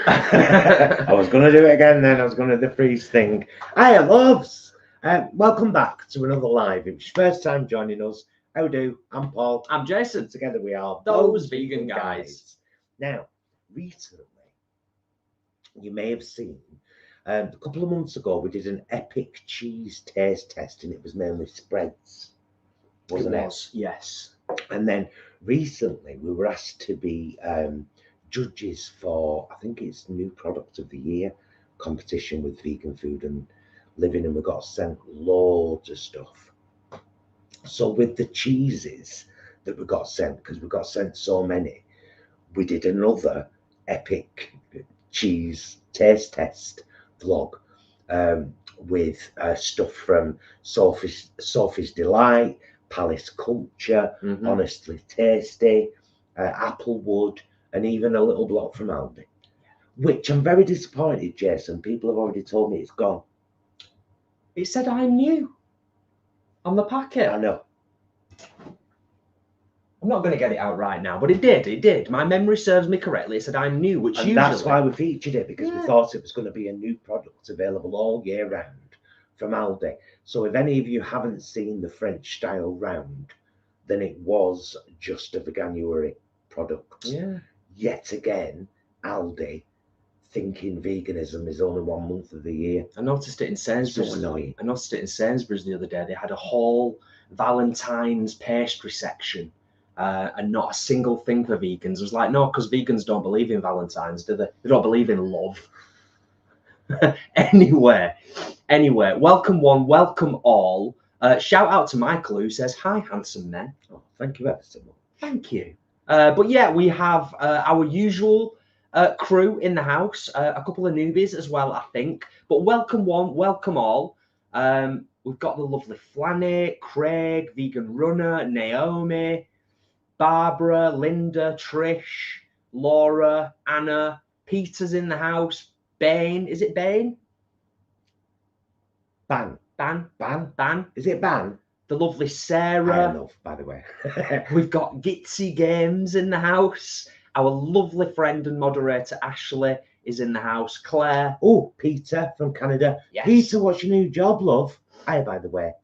I was going to do it again then. I was going to do the freeze thing. Hiya, loves. Welcome back to another live. If it's your first time joining us, how do? I'm Paul. I'm Jason. Together we are those vegan guys. Now, recently, you may have seen, a couple of months ago, we did an EPIC cheese taste test, and it was mainly spreads, wasn't it? Yes. And then recently, we were asked to be judges for, I think it's New Product of the Year competition with vegan food and living, and we got sent loads of stuff. So with the cheeses that we got sent, because we got sent so many, we did another EPIC cheese taste test vlog with stuff from Sophie's Delight, Palace Culture, Honestly Tasty, Applewood, and even a little block from Aldi, which I'm very disappointed, Jason. People have already told me it's gone. It said I knew on the packet. I know. I'm not going to get it out right now, but it did. It did. My memory serves me correctly. It said I knew, which and usually... that's why we featured it, because we thought it was going to be a new product available all year round from Aldi. So if any of you haven't seen the French style round, then it was just a Veganuary product. Yeah. Yet again, Aldi thinking veganism is only 1 month of the year. I noticed it in Sainsbury's. So annoying. I noticed it in Sainsbury's the other day. They had a whole Valentine's pastry section, and not a single thing for vegans. I was like, no, because vegans don't believe in Valentine's, do they? They don't believe in love. Anyway, welcome one, welcome all. Shout out to Michael, who says, hi, handsome men. Oh, thank you ever so much. Thank you. But yeah, we have our usual crew in the house, a couple of newbies as well, I think. But welcome one, welcome all. We've got the lovely Flanny, Craig, Vegan Runner, Naomi, Barbara, Linda, Trish, Laura, Anna, Peter's in the house, Bane. Is it Bane? Ban. Is it Ban? The lovely Sarah. I love, by the way. We've got Gitsy Games in the house. Our lovely friend and moderator Ashley is in the house. Claire. Oh, Peter from Canada. Yes. Peter, what's your new job, love? Hi, by the way.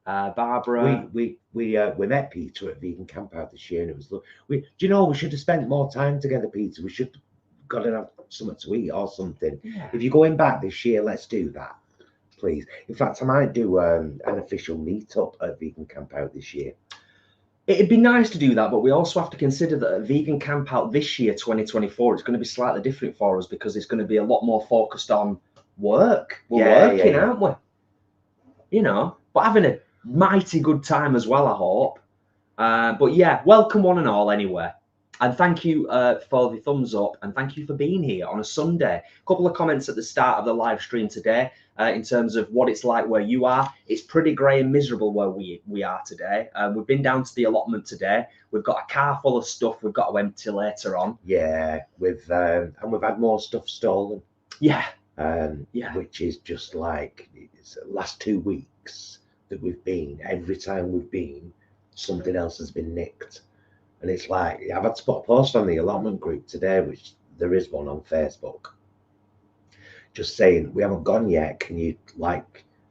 Barbara. We met Peter at Vegan Camp Out this year, and it was. Do you know, we should have spent more time together, Peter. We should have got to have something to eat or something. Yeah. If you're going back this year, let's do that, please. In fact, I might do an official meetup at Vegan Camp Out this year. It'd be nice to do that, but we also have to consider that at Vegan Camp Out this year, 2024, it's going to be slightly different for us, because it's going to be a lot more focused on work. We're working, aren't we? You know, but having a mighty good time as well, I hope. But yeah, welcome one and all anyway. And thank you for the thumbs up, and thank you for being here on a Sunday. A couple of comments at the start of the live stream today in terms of what it's like where you are. It's pretty grey and miserable where we are today. We've been down to the allotment today. We've got a car full of stuff we've got to empty later on. Yeah, and we've had more stuff stolen. Yeah. Which is just like, it's the last 2 weeks that we've been, every time we've been, something else has been nicked. And it's like, I've had to put a post on the allotment group today, which there is one on Facebook, just saying, we haven't gone yet. Can you,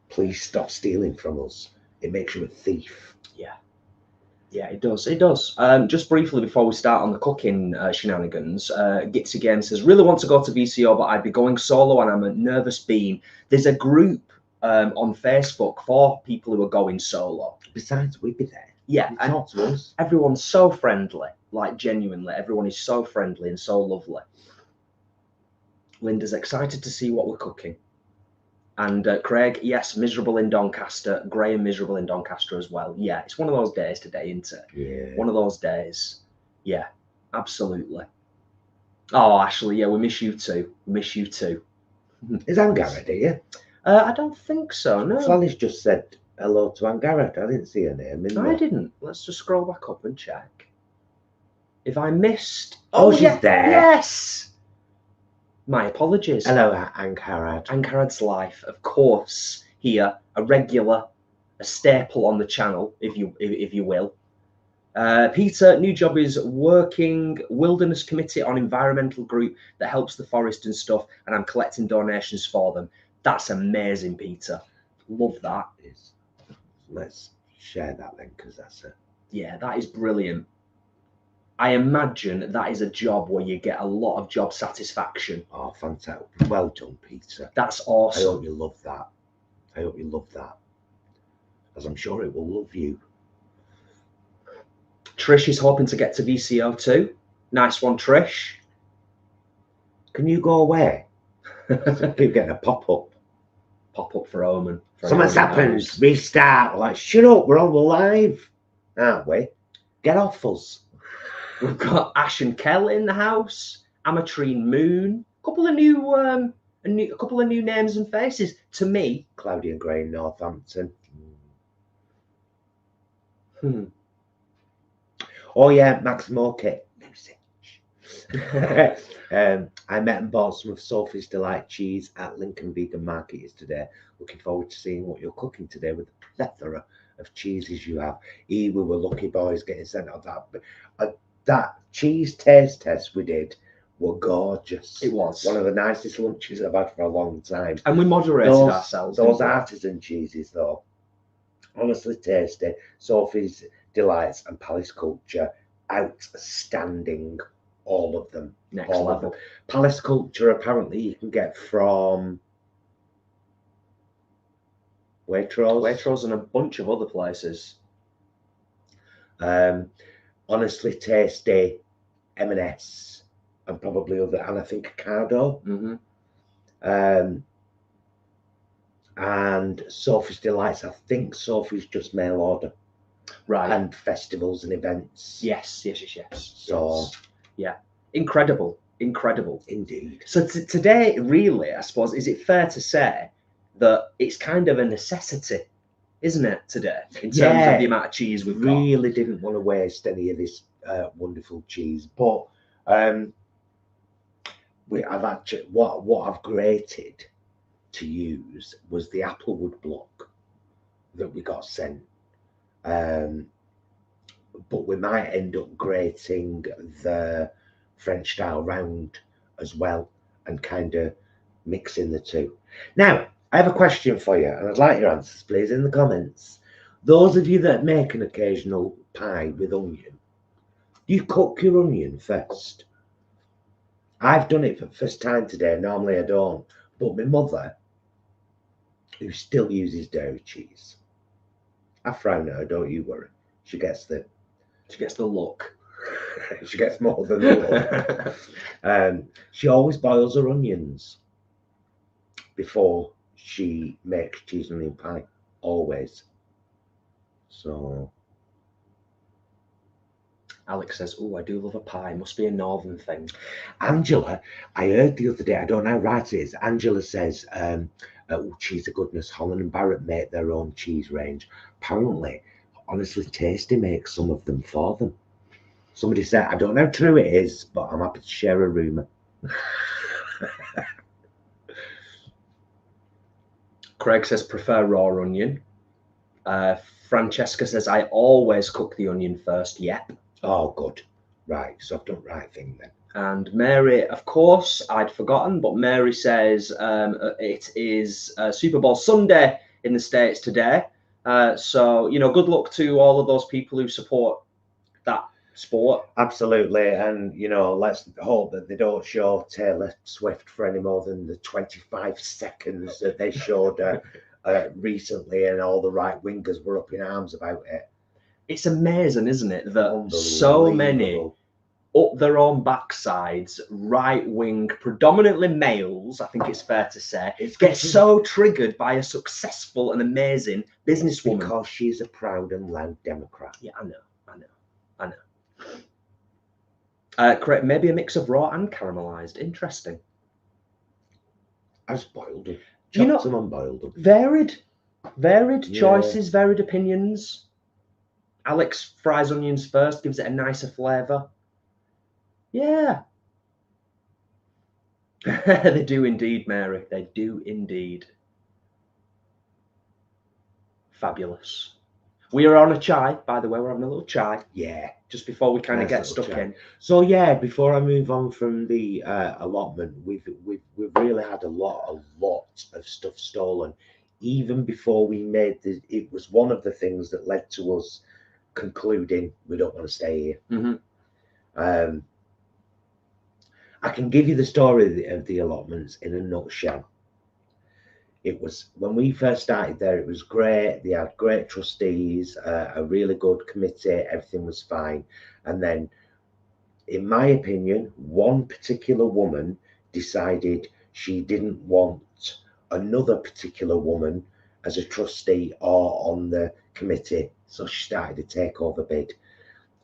please stop stealing from us? It makes you a thief. Yeah, it does. It does. Just briefly before we start on the cooking shenanigans, Gits again says, really want to go to VCO, but I'd be going solo and I'm a nervous bean. There's a group on Facebook for people who are going solo. Besides, we'd be there. Yeah, and talk to us. Everyone's so friendly, like genuinely, everyone is so friendly and so lovely. Linda's excited to see what we're cooking. And Craig, yes, miserable in Doncaster. Graham, miserable in Doncaster as well. Yeah, it's one of those days today, isn't it? Yeah. One of those days. Yeah, absolutely. Oh, Ashley, yeah, we miss you too. We miss you too. Is Angara here? I don't think so, no. Flanny's just said hello to Angara. I didn't see her name. I didn't. Let's just scroll back up and check. If I missed... Oh, she's there. Yes! My apologies. Hello, Ankarad. Ankarad's Life, of course, here, a regular, a staple on the channel, if you will. Peter, new job is working wilderness committee on environmental group that helps the forest and stuff, and I'm collecting donations for them. That's amazing, Peter. Love that. Let's share that then, because that's a... Yeah, that is brilliant. I imagine that is a job where you get a lot of job satisfaction. Oh, fantastic. Well done, Peter. That's awesome. I hope you love that. I hope you love that, as I'm sure it will love you. Trish is hoping to get to VCO too. Nice one, Trish. Can you go away? Keep getting a pop-up. Pop-up for Omen. Something's happened. Restart. Like, shut up, we're on the live, aren't we? Get off us. We've got Ash and Kel in the house. Amatrine Moon. A couple of new names and faces to me. Cloudy and grey in Northampton. Oh yeah, Max Morkit. I met and bought some of Sophie's Delight cheese at Lincoln Vegan Market yesterday. Looking forward to seeing what you're cooking today with the plethora of cheeses you have. We were lucky boys getting sent out that. But that cheese taste test we did were gorgeous. It was one of the nicest lunches I've had for a long time. And we moderated ourselves. Those artisan cheeses, though, honestly tasty. Sophie's Delights and Palace Culture, outstanding. All of them. Next all level. Of them. Palace Culture, apparently, you can get from Waitrose and a bunch of other places. Honestly tasty, M&S, and probably other, and I think Cardo. And Sophie's Delights, I think Sophie's just mail order. Right. And festivals and events. Yes. So, yeah, incredible. Indeed. So today, really, I suppose, is it fair to say that it's kind of a necessity, isn't it, today, in terms of the amount of cheese we've got? Really didn't want to waste any of this wonderful cheese, but I've actually what I've grated to use was the applewood block that we got sent. But we might end up grating the French style round as well and kind of mixing the two. Now, I have a question for you, and I'd like your answers, please, in the comments. Those of you that make an occasional pie with onion, do you cook your onion first? I've done it for the first time today. Normally I don't. But my mother, who still uses dairy cheese, I frown at her, don't you worry. She gets the look. She gets more than the look. She always boils her onions before she makes cheese and onion pie. Always. So Alex says, "Oh, I do love a pie. Must be a northern thing." Angela, I heard the other day, I don't know how right it is. Angela says, cheese of goodness, Holland and Barrett make their own cheese range. Apparently, Honestly Tasty makes some of them for them. Somebody said, I don't know how true it is, but I'm happy to share a rumour. Craig says, prefer raw onion. Francesca says, I always cook the onion first. Yep. Oh, good. Right, so I've done the right thing then. And Mary, of course, I'd forgotten, but Mary says it is Super Bowl Sunday in the States today. So, good luck to all of those people who support that sport. Absolutely. And, let's hope that they don't show Taylor Swift for any more than the 25 seconds that they showed recently, and all the right wingers were up in arms about it. It's amazing, isn't it, that so many up their own backsides, right-wing, predominantly males, I think it's fair to say, get so triggered by a successful and amazing businesswoman. Because she's a proud and loud Democrat. Yeah, I know. Correct. Maybe a mix of raw and caramelized. Interesting. I just boiled them. Chopped them and boiled them. Varied choices, varied opinions. Alex fries onions first, gives it a nicer flavour. Yeah. They do indeed, Mary. They do indeed. Fabulous. We are on a chai, by the way. We're having a little chai. Yeah. Just before we kind of Nice get stuck chai. in. So yeah, before I move on from the allotment, we've really had a lot of stuff stolen. Even before we made it was one of the things that led to us concluding we don't want to stay here. Mm-hmm. I can give you the story of the allotments in a nutshell. It was when we first started there, it was great. They had great trustees, a really good committee, everything was fine. And then, in my opinion, one particular woman decided she didn't want another particular woman as a trustee or on the committee. So she started a takeover bid.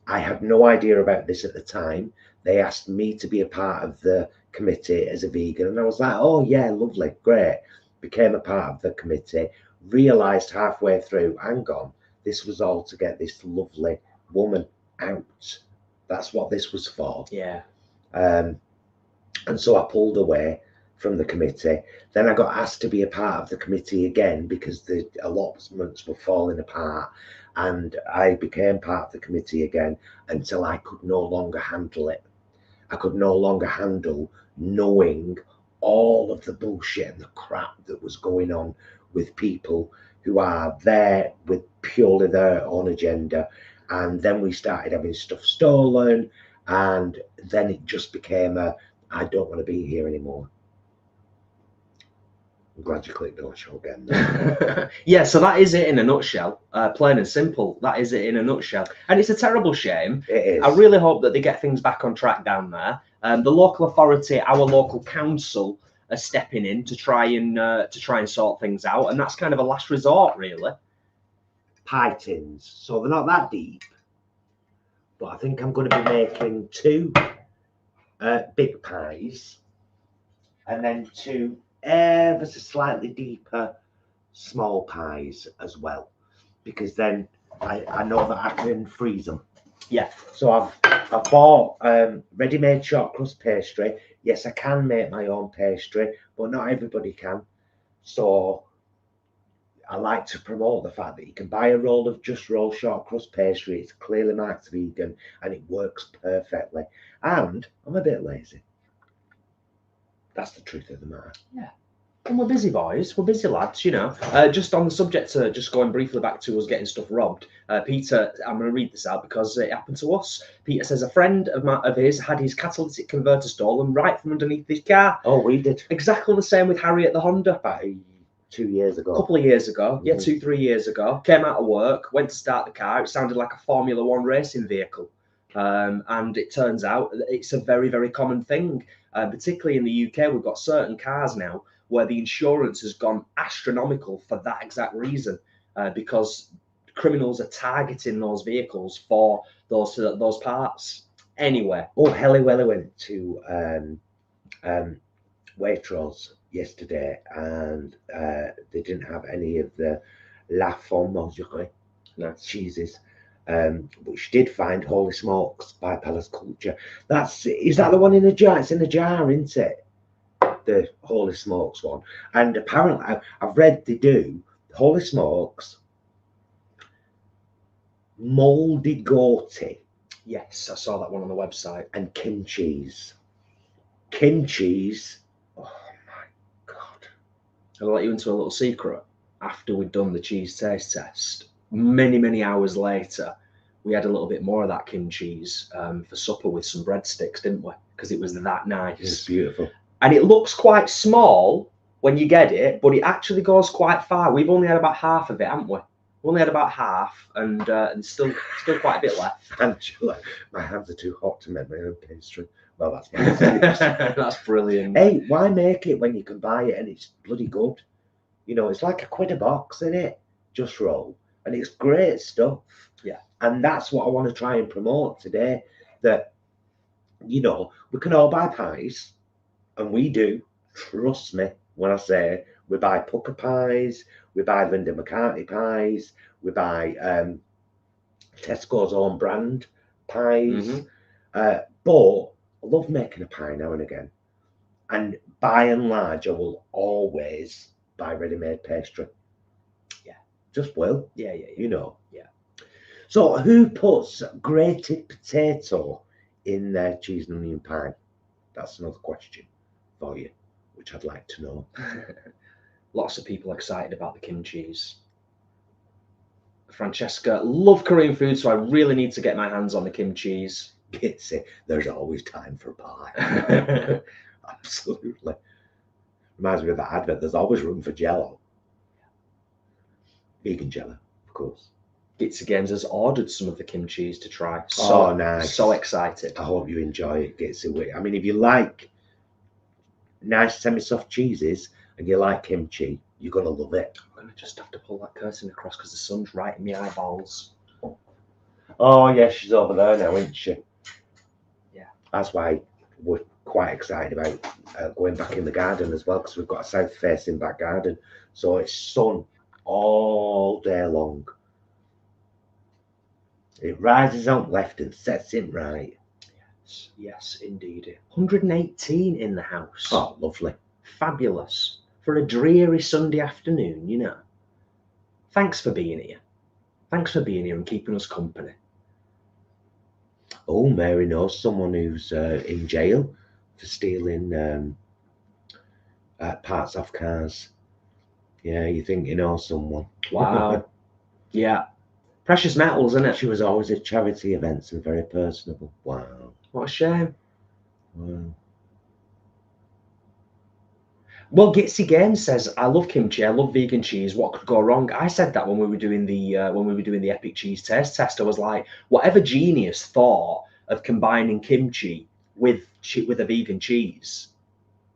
I had no idea about this at the time. They asked me to be a part of the committee as a vegan, and I was like, oh yeah, lovely, great. Became a part of the committee, realised halfway through, hang on, this was all to get this lovely woman out. That's what this was for. Yeah. And so I pulled away from the committee. Then I got asked to be a part of the committee again because the allotments were falling apart. And I became part of the committee again until I could no longer handle it. I could no longer handle knowing all of the bullshit and the crap that was going on with people who are there with purely their own agenda. And then we started having stuff stolen, and then it just became I don't want to be here anymore. I'm glad you clicked on show again. Yeah, so that is it in a nutshell. Plain and simple. That is it in a nutshell. And it's a terrible shame. It is. I really hope that they get things back on track down there. The local authority, our local council, are stepping in to try and sort things out, and that's kind of a last resort, really. Pie tins, so they're not that deep, but I think I'm going to be making 2 big pies, and then 2 ever so slightly deeper small pies as well, because then I know that I can freeze them. Yeah. So I've bought ready-made shortcrust pastry. Yes, I can make my own pastry, but not everybody can. So I like to promote the fact that you can buy a roll of just roll shortcrust pastry. It's clearly marked vegan and it works perfectly. And I'm a bit lazy. That's the truth of the matter. Yeah. And we're busy boys, we're busy lads, you know. Just on the subject, just going briefly back to us getting stuff robbed. Peter, I'm going to read this out because it happened to us. Peter says a friend of his had his catalytic converter stolen right from underneath his car. Oh, we did. Exactly the same with Harry at the Honda. About 2 years ago. A couple of years ago, yeah, 2-3 years ago. Came out of work, went to start the car. It sounded like a Formula One racing vehicle. And it turns out it's a very, very common thing. Particularly in the UK, we've got certain cars now where the insurance has gone astronomical for that exact reason, because criminals are targeting those vehicles for those parts. Anyway. Oh, Helly Welly went to Waitrose yesterday, and they didn't have any of the La Fromage cheeses. But she did find Holy Smokes by Palace Culture. Is that the one in the jar? It's in the jar, isn't it? The Holy Smokes one. And apparently, I've read they do Holy Smokes, mouldy goatee. Yes, I saw that one on the website. And Kim cheese. Kim cheese. Oh my God. I'll let you into a little secret. After we'd done the cheese taste test, many hours later, we had a little bit more of that Kim cheese for supper with some breadsticks, didn't we? Because it was that nice. It's beautiful. And it looks quite small when you get it, but it actually goes quite far. We've only had about half of it, haven't we? We've only had about half, and still quite a bit left. And my hands are too hot to make my own pastry. Well, that's my That's brilliant. Hey, why make it when you can buy it and it's bloody good? You know, it's like £1 a box, isn't it? Just roll. And it's great stuff. Yeah. And that's what I want to try and promote today. That, you know, we can all buy pies. And we do. Trust me when I say we buy Pucker pies, we buy Linda McCartney pies, we buy Tesco's own brand pies. But I love making a pie now and again. And by and large, I will always buy ready-made pastry. Yeah. Just will. Yeah. You know. Yeah. So who puts grated potato in their cheese and onion pie? That's another question for you, which I'd like to know. Lots of people excited about the kim cheese. Francesca, love Korean food, so I really need to get my hands on the kim cheese. Kitsy, there's always time for pie. Absolutely. Reminds me of that advert, there's always room for jello. Vegan jello, of course. Gitsy Games has ordered some of the kim cheese to try. So nice. So excited. I hope you enjoy it, Gitsy. I mean, if you like nice semi-soft cheeses and you like kimchi, you're going to love it. I'm going to just have to pull that curtain across because the sun's right in my eyeballs. Oh, yeah, she's over there now, isn't she? Yeah. That's why we're quite excited about going back in the garden as well, because we've got a south-facing back garden. So it's sun all day long. It rises on left and sets in right. Yes, indeed. 118 in the house. Oh, lovely. Fabulous. For a dreary Sunday afternoon, you know. Thanks for being here. Thanks for being here and keeping us company. Oh, Mary knows someone who's in jail for stealing parts off cars. Yeah, you think you know someone. Wow. Yeah. Precious metals, isn't it? She was always at charity events and very personable. Wow. What a shame. Wow. Well, Gitsy Games says, I love kimchi, I love vegan cheese. What could go wrong? I said that when we were doing the EPIC Cheese Taste Test. I was like, whatever genius thought of combining kimchi with a vegan cheese.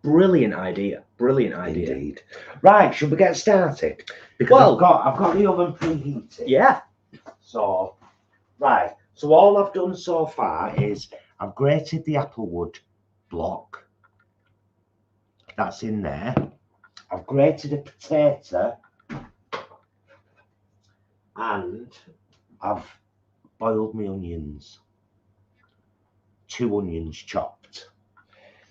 Brilliant idea. Brilliant idea. Indeed. Right, should we get started? Because I've got the oven preheated. Yeah. So, right. So all I've done so far is I've grated the applewood block. That's in there. I've grated a potato and I've boiled my onions. 2 onions chopped.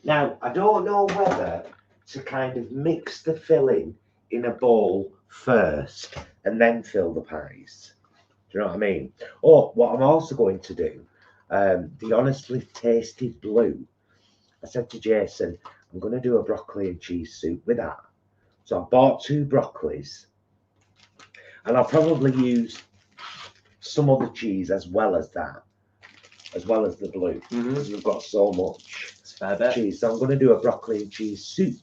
Now, I don't know whether to kind of mix the filling in a bowl first and then fill the pies. Do you know what I mean? Oh, what I'm also going to do, the Honestly Tasty Blue. I said to Jason, I'm going to do a broccoli and cheese soup with that. So I bought 2 broccolis and I'll probably use some other cheese as well as that, as well as the blue, because we've got so much cheese. So I'm going to do a broccoli and cheese soup.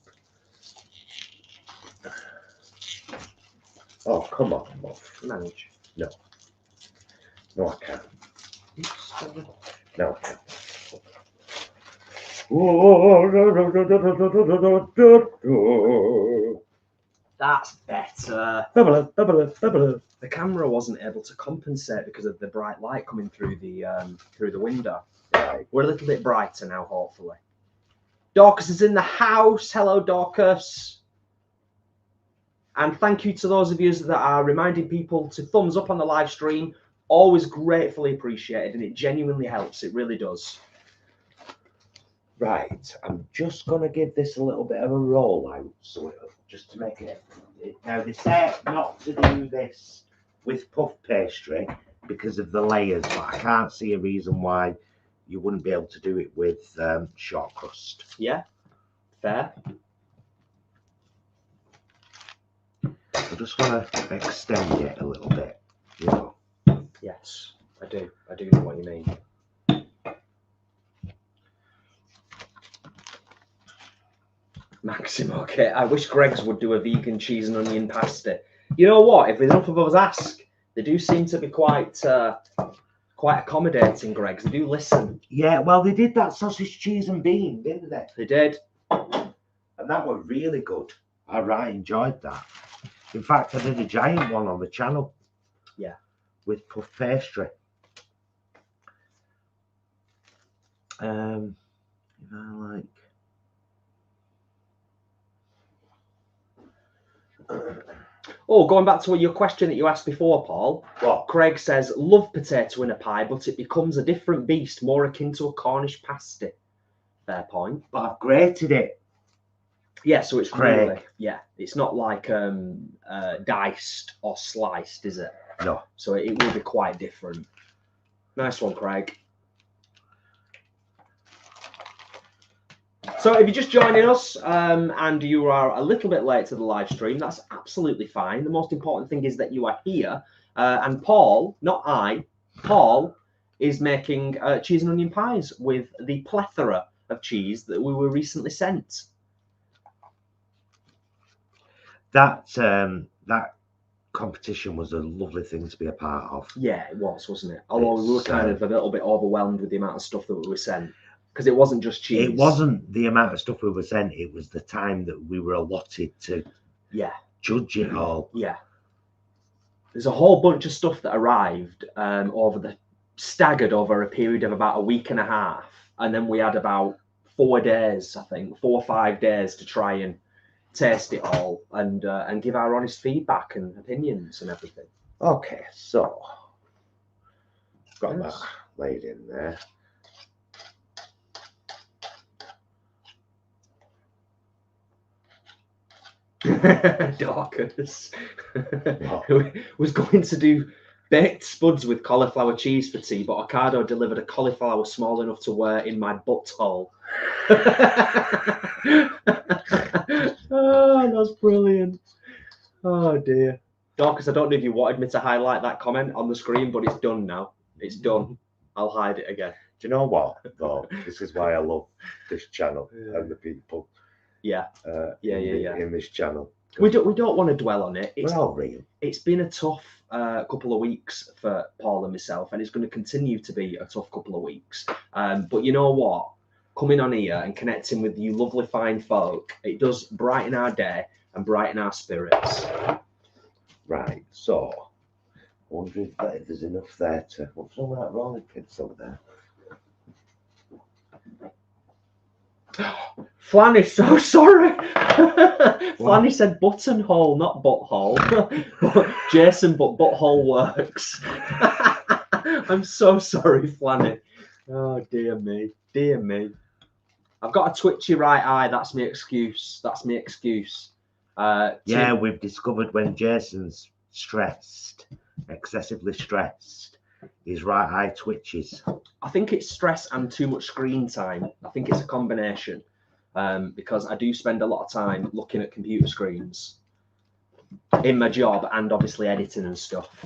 Oh, come on, Muff. Manage. No. No, I can't. No, I can't. That's better. The camera wasn't able to compensate because of the bright light coming through the window. Right. We're a little bit brighter now, hopefully. Dorcas is in the house. Hello, Dorcas. And thank you to those of you that are reminding people to thumbs up on the live stream. Always gratefully appreciated, and it genuinely helps. It really does. Right, I'm just going to give this a little bit of a roll out, so just to make it. Now, they say not to do this with puff pastry because of the layers, but I can't see a reason why you wouldn't be able to do it with short crust. Yeah, fair. I just want to extend it a little bit, you know. Yes, I do. I do know what you mean. Maximo, okay. I wish Greg's would do a vegan cheese and onion pasta. You know what? If enough of us ask, they do seem to be quite accommodating, Greg's. They do listen. Yeah, well, they did that sausage, cheese and bean, didn't they? They did. And that was really good. I really enjoyed that. In fact, I did a giant one on the channel. Yeah. With puff pastry. If I like. Oh, going back to your question that you asked before, Paul. What? Craig says, love potato in a pie, but it becomes a different beast, more akin to a Cornish pasty. Fair point. But I've grated it. Yeah, so it's Craig. really, yeah, it's not like diced or sliced, is it? No. So it will be quite different. Nice one, Craig. So if you're just joining us and you are a little bit late to the live stream, that's absolutely fine. The most important thing is that you are here. And Paul, not I, Paul is making cheese and onion pies with the plethora of cheese that we were recently sent. That competition was a lovely thing to be a part of. Yeah, it was, wasn't it? Although we were kind of a little bit overwhelmed with the amount of stuff that we were sent. Because it wasn't just cheese. It wasn't the amount of stuff we were sent, it was the time that we were allotted to judge it all. Yeah. There's a whole bunch of stuff that arrived staggered over a period of about a week and a half. And then we had about 4 days, I think, 4 or 5 days to try and taste it all and give our honest feedback and opinions and everything. Okay, so got that laid in there. Dorcas was going to do baked spuds with cauliflower cheese for tea, but Ocado delivered a cauliflower small enough to wear in my butthole. Oh, that's brilliant. Oh dear. Dorcas, I don't know if you wanted me to highlight that comment on the screen, but it's done now. It's done. I'll hide it again. Do you know what, though? This is why I love this channel and the people. In this channel. We don't want to dwell on it. We're all real. It's been a tough couple of weeks for Paul and myself, and it's going to continue to be a tough couple of weeks. But you know what? Coming on here and connecting with you lovely fine folk, it does brighten our day and brighten our spirits. Right, so I wonder if there's enough there to... What's all that rolling pins over there? Flanny, so sorry. Flanny said buttonhole, not butthole. Jason, but butthole works. I'm so sorry, Flanny. Oh, dear me. Dear me. I've got a twitchy right eye. That's my excuse. That's my excuse. Yeah, we've discovered when Jason's stressed, excessively stressed, his right eye twitches. I think it's stress and too much screen time. I think it's a combination because I do spend a lot of time looking at computer screens in my job and obviously editing and stuff.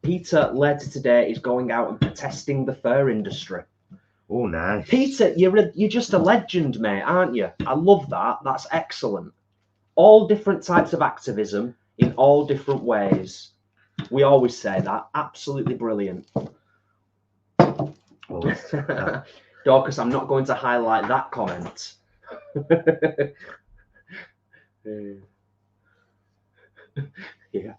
Peter later today is going out and protesting the fur industry. Oh, nice. Peter, you're just a legend, mate, aren't you? I love that. That's excellent. All different types of activism in all different ways. We always say that. Absolutely brilliant. Dorcas, I'm not going to highlight that comment. Yeah.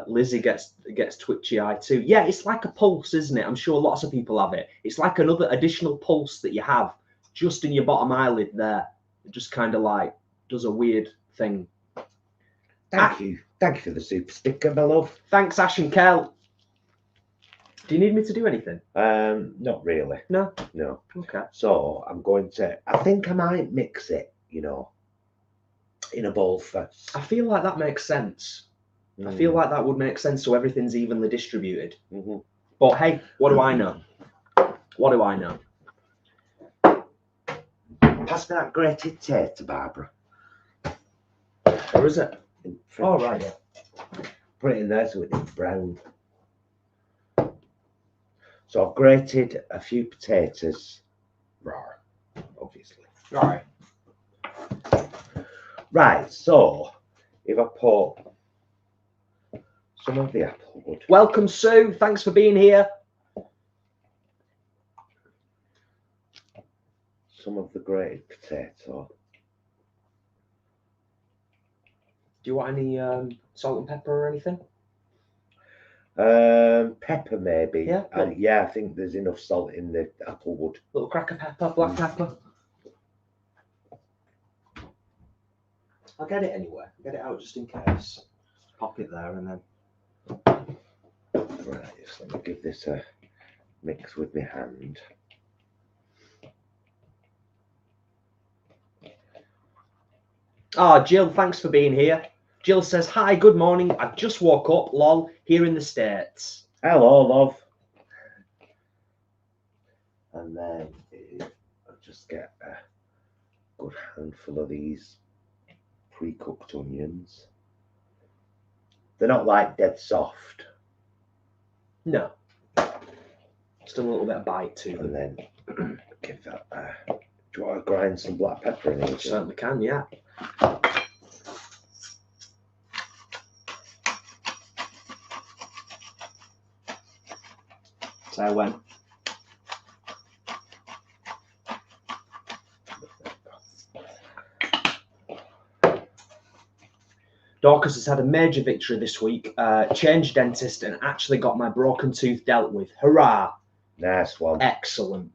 Lizzie gets twitchy eye too. Yeah, it's like a pulse, isn't it? I'm sure lots of people have it. It's like another additional pulse that you have just in your bottom eyelid there. It just kind of like does a weird thing. Thank you for the super sticker, my love. Thanks, Ash and Kel. Do you need me to do anything? Not really. No. Okay. So I'm going to. I think I might mix it, in a bowl first. I feel like that makes sense. I feel like that would make sense so everything's evenly distributed. But hey, what do I know? What do I know? Pass me that grated tater, Barbara. Where is it? Oh, right. Yeah. Put it in there so it's brown. So I've grated a few potatoes raw, obviously. Right. Right, so if I put some of the apple wood. Welcome, Sue. Thanks for being here. Some of the grated potato. Do you want any salt and pepper or anything? Pepper maybe. Yeah. Yeah, I think there's enough salt in the apple wood. Little cracker pepper, black pepper. I'll get it anyway. Get it out just in case. Pop it there and then. Right, just let me give this a mix with my hand. Oh, Jill, thanks for being here. Jill says, hi, good morning. I just woke up, lol, here in the States. Hello, love. And then I'll just get a good handful of these pre-cooked onions. They're not like dead soft. No. Still a little bit of bite to them. And then give that do you want to grind some black pepper in it? Certainly can, yeah. So when Dorcas has had a major victory this week, changed dentist and actually got my broken tooth dealt with. Hurrah! Nice one. Excellent.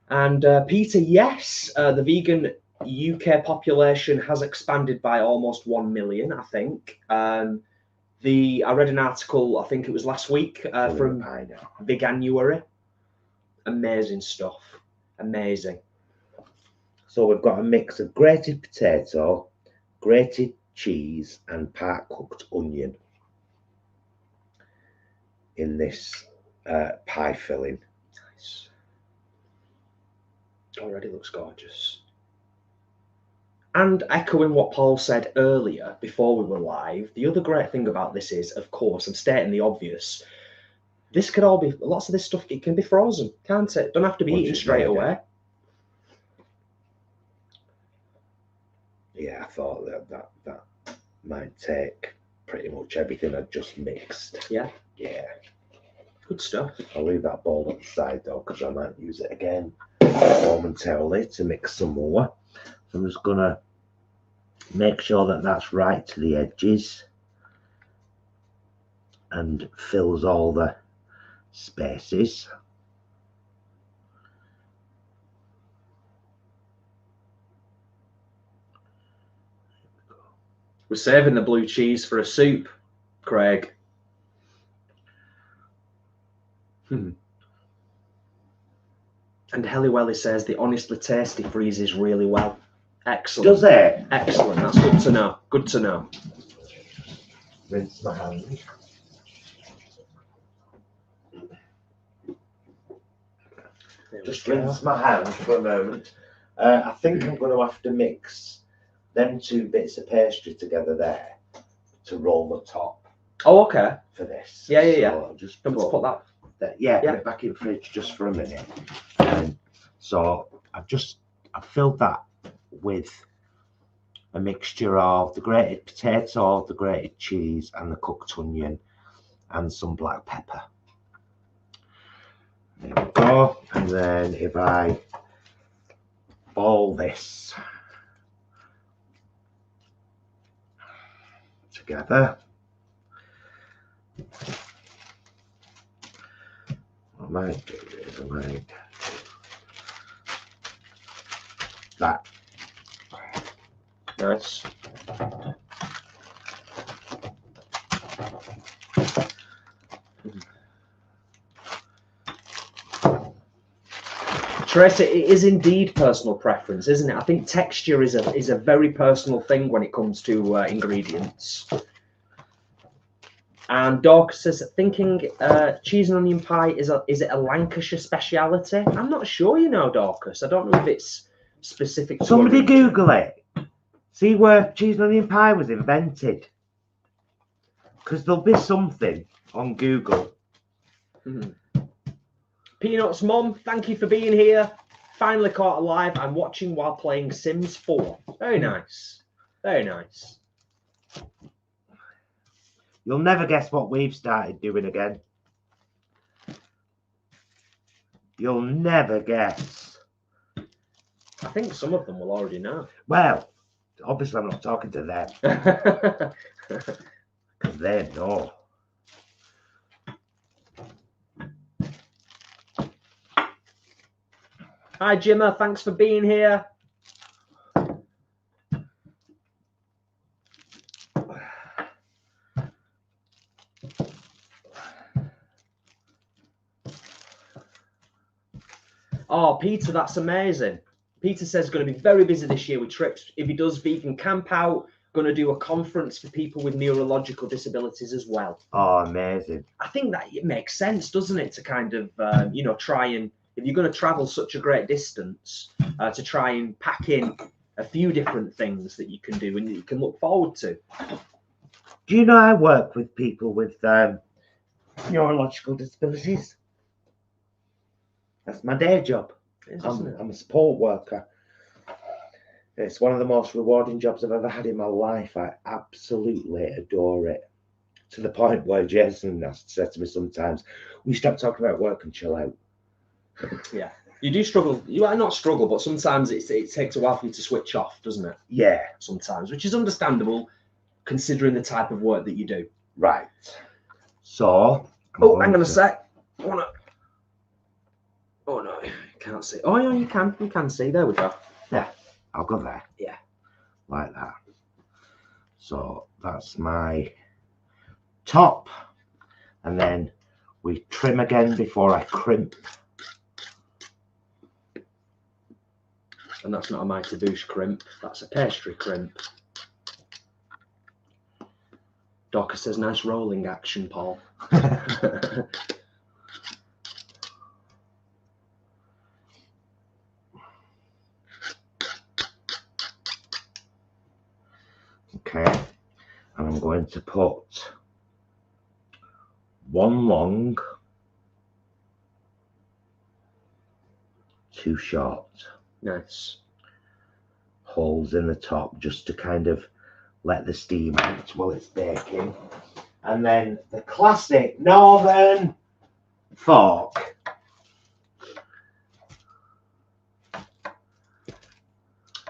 And Peter, yes, the vegan UK population has expanded by almost 1 million, I think. I read an article, I think it was last week, from Veganuary. Amazing stuff. Amazing. So we've got a mix of grated potato, grated cheese and part cooked onion in this pie filling. Nice. Already looks gorgeous. And echoing what Paul said earlier before we were live, the other great thing about this is, of course, I'm stating the obvious, this could all be, lots of this stuff, it can be frozen, can't it? Don't have to be eaten straight away. Yeah, I thought that might take pretty much everything I'd just mixed. Yeah. Yeah. Good stuff. I'll leave that bowl at the side though, because I might use it again momentarily to mix some more. So I'm just gonna make sure that that's right to the edges and fills all the spaces. We're saving the blue cheese for a soup, Craig. And Helly says the honestly tasty freezes really well. Excellent. Does it? Excellent. That's good to know. Good to know. Rinse my hands. Just rinse my hands for a moment. I think I'm going to have to mix them two bits of pastry together there to roll the top. Oh, okay. For this. Yeah, yeah, yeah. So I'll just put that. Put it back in the fridge just for a minute. So I've filled that with a mixture of the grated potato, the grated cheese, and the cooked onion, and some black pepper. There we go. And then if I ball this together, what I might do is I might that. Nice. Teresa, it is indeed personal preference, isn't it? I think texture is a very personal thing when it comes to ingredients. And Dorcas says, thinking cheese and onion pie is it a Lancashire speciality? I'm not sure, you know, Dorcas. I don't know if it's specific to somebody Google it. See where cheese and onion pie was invented. Because there'll be something on Google. Peanuts Mum, thank you for being here. Finally caught alive. I'm watching while playing Sims 4. Very nice. Very nice. You'll never guess what we've started doing again. You'll never guess. I think some of them will already know. Well, obviously I'm not talking to them. Because they know. Hi, Jimmer. Thanks for being here. Oh, Peter, that's amazing. Peter says going to be very busy this year with trips. If he does vegan camp out, going to do a conference for people with neurological disabilities as well. Oh, amazing. I think that it makes sense, doesn't it, to kind of, you know, try and, if you're going to travel such a great distance, to try and pack in a few different things that you can do and that you can look forward to. Do you know I work with people with neurological disabilities? That's my day job. I'm a support worker. It's one of the most rewarding jobs I've ever had in my life. I absolutely adore it. To the point where Jason has said to me sometimes, we stop talking about work and chill out. Yeah. You do struggle. You might not struggle, but sometimes it takes a while for you to switch off, doesn't it? Yeah. Sometimes, which is understandable considering the type of work that you do. Right. So. Oh, hang on a sec. Oh no, you can't see. Oh, yeah, you can see. There we go. Yeah, I'll go there. Yeah. Like that. So that's my top. And then we trim again before I crimp. And that's not a Mighty Boosh crimp, that's a pastry crimp. Docker says, nice rolling action, Paul. Okay, and I'm going to put one long, two short. Nice. Holes in the top just to kind of let the steam out while it's baking. And then the classic northern fork.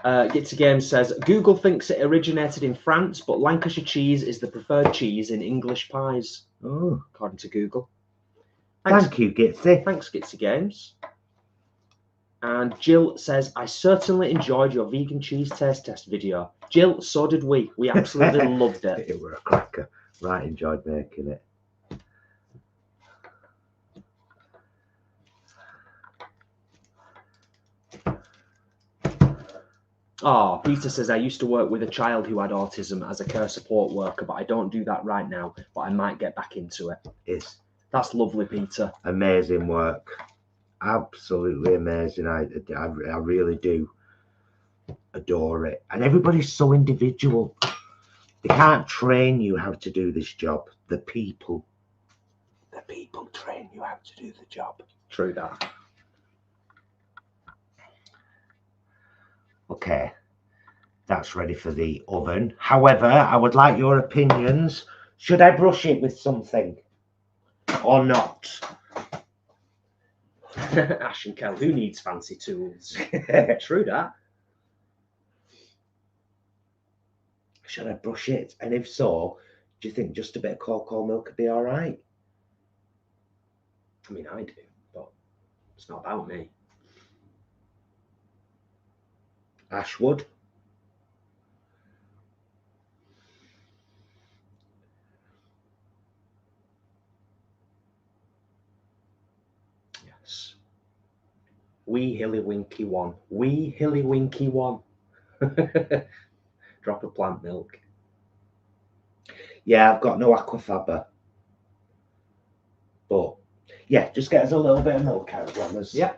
Gitsy Games says, Google thinks it originated in France, but Lancashire cheese is the preferred cheese in English pies. Oh, according to Google. Thank you, Gitsy. Thanks, Gitsy Games. And Jill says, I certainly enjoyed your vegan cheese taste test video. Jill, so did we. We absolutely loved it. It were a cracker. Right, enjoyed making it. Oh, Peter says, I used to work with a child who had autism as a care support worker, but I don't do that right now, but I might get back into it. That's lovely, Peter. Amazing work. Absolutely amazing. I really do adore it. And everybody's so individual. They can't train you how to do this job. The people train you how to do the job. True that. Okay, that's ready for the oven. However, I would like your opinions. Should I brush it with something or not? Ash and Kel, who needs fancy tools? True that. Should I brush it? And if so, do you think just a bit of cocoa milk would be all right? I mean, I do, but it's not about me. Ashwood. Yes. Wee Hilly Winky one. Wee Hilly Winky one. Drop of plant milk. Yeah, I've got no aquafaba. But yeah, just get us a little bit of milk out of us. Yeah.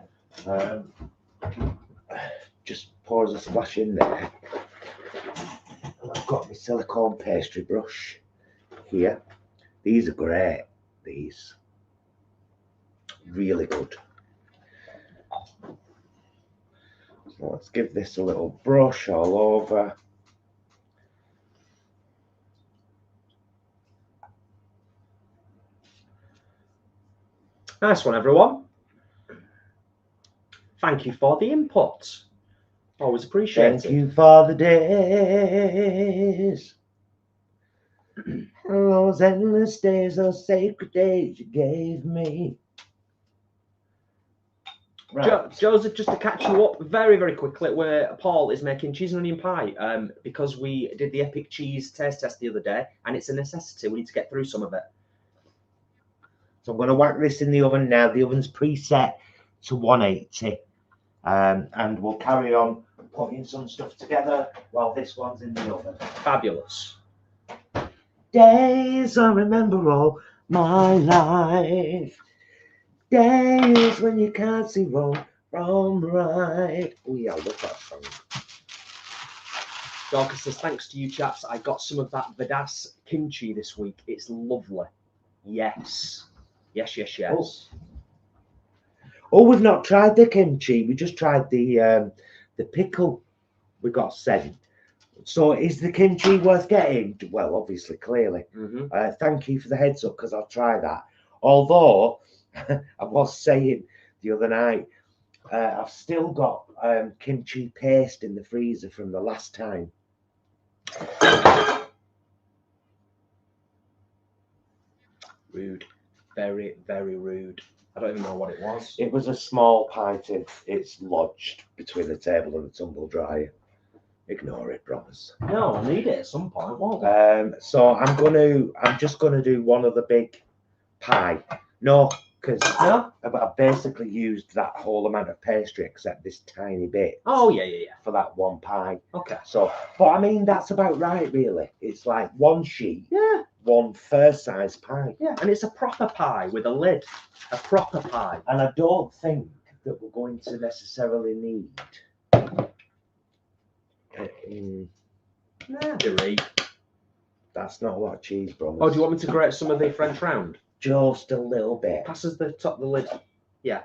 Just pour us a splash in there. And I've got my silicone pastry brush here. These are great. These. Really good. So let's give this a little brush all over. Nice one, everyone. Thank you for the input. Always appreciate it. Thank you for the days. Those endless days, those sacred days you gave me. Right. Joseph, just to catch you up very, very quickly, where Paul is making cheese and onion pie because we did the EPIC cheese taste test the other day, and it's a necessity. We need to get through some of it. So I'm going to whack this in the oven now. The oven's preset to 180. And we'll carry on putting some stuff together while this one's in the oven. Fabulous. Days I remember all my life. Days when you can't see wrong from right. Oh yeah, I love that song. Dorcas says, thanks to you chaps, I got some of that Vedas kimchi this week. It's lovely. Yes. Yes, yes, yes. Oh, we've not tried the kimchi. We just tried the pickle we got sent. So is the kimchi worth getting? Well, obviously, clearly. Thank you for the heads up, because I'll try that. Although, I was saying the other night, I've still got kimchi paste in the freezer from the last time. Rude. Very, very rude. I don't even know what it was. It was a small pie tin. It's lodged between the table and the tumble dryer. Ignore it, promise. No, I'll need it at some point, won't I? So I'm just gonna do one of the big pie. No, because I've basically used that whole amount of pastry except this tiny bit. Oh yeah. For that one pie. Okay. So, but I mean that's about right, really. It's like one sheet. Yeah. One fair size pie. Yeah, and it's a proper pie with a lid. A proper pie. And I don't think that we're going to necessarily need. That's not a lot of cheese, bro. Oh, do you want me to grate some of the French round? Just a little bit. Pass us the top of the lid. Yeah.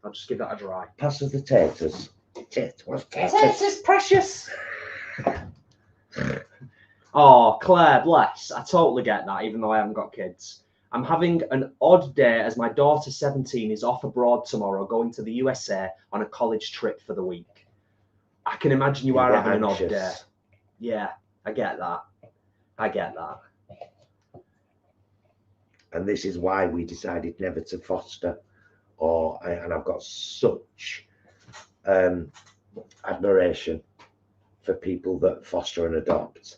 I'll just give that a dry. Pass us the taters. Taters, precious. Oh, Claire, bless. I totally get that, even though I haven't got kids. I'm having an odd day as my daughter, 17, is off abroad tomorrow, going to the USA on a college trip for the week. I can imagine you are having an odd day. Yeah, I get that. I get that. And this is why we decided never to foster, and I've got such admiration for people that foster and adopt.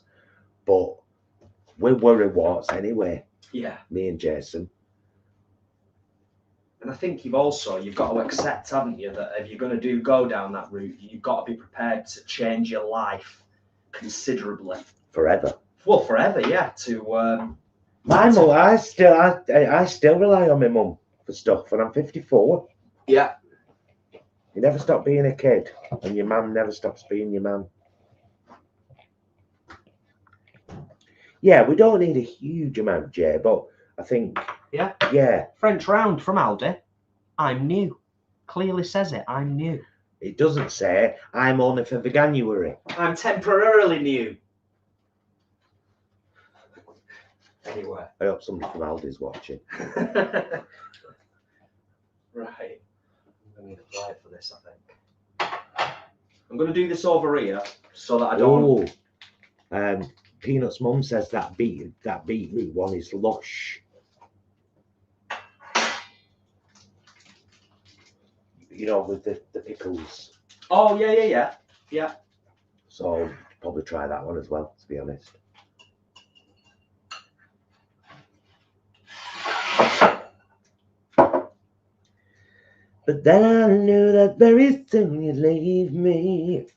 But we're worrywarts anyway. Yeah. Me and Jason. And I think you've got to accept, haven't you, that if you're going to go down that route, you've got to be prepared to change your life considerably. Forever. Well, forever, yeah. To my mum, I still rely on my mum for stuff, and I'm 54. Yeah. You never stop being a kid, and your mum never stops being your mum. Yeah, we don't need a huge amount, Jay, but I think... Yeah? Yeah. French round from Aldi. I'm new. Clearly says it, I'm new. It doesn't say, I'm only for Veganuary. I'm temporarily new. Anyway. I hope somebody from Aldi's watching. Right. I'm going to need a flight for this, I think. I'm going to do this over here so that I don't... Oh. Peanut's mum says that beetroot one is lush. You know, with the pickles. Oh, yeah. Yeah. So probably try that one as well, to be honest. But then I knew that very soon you'd leave me.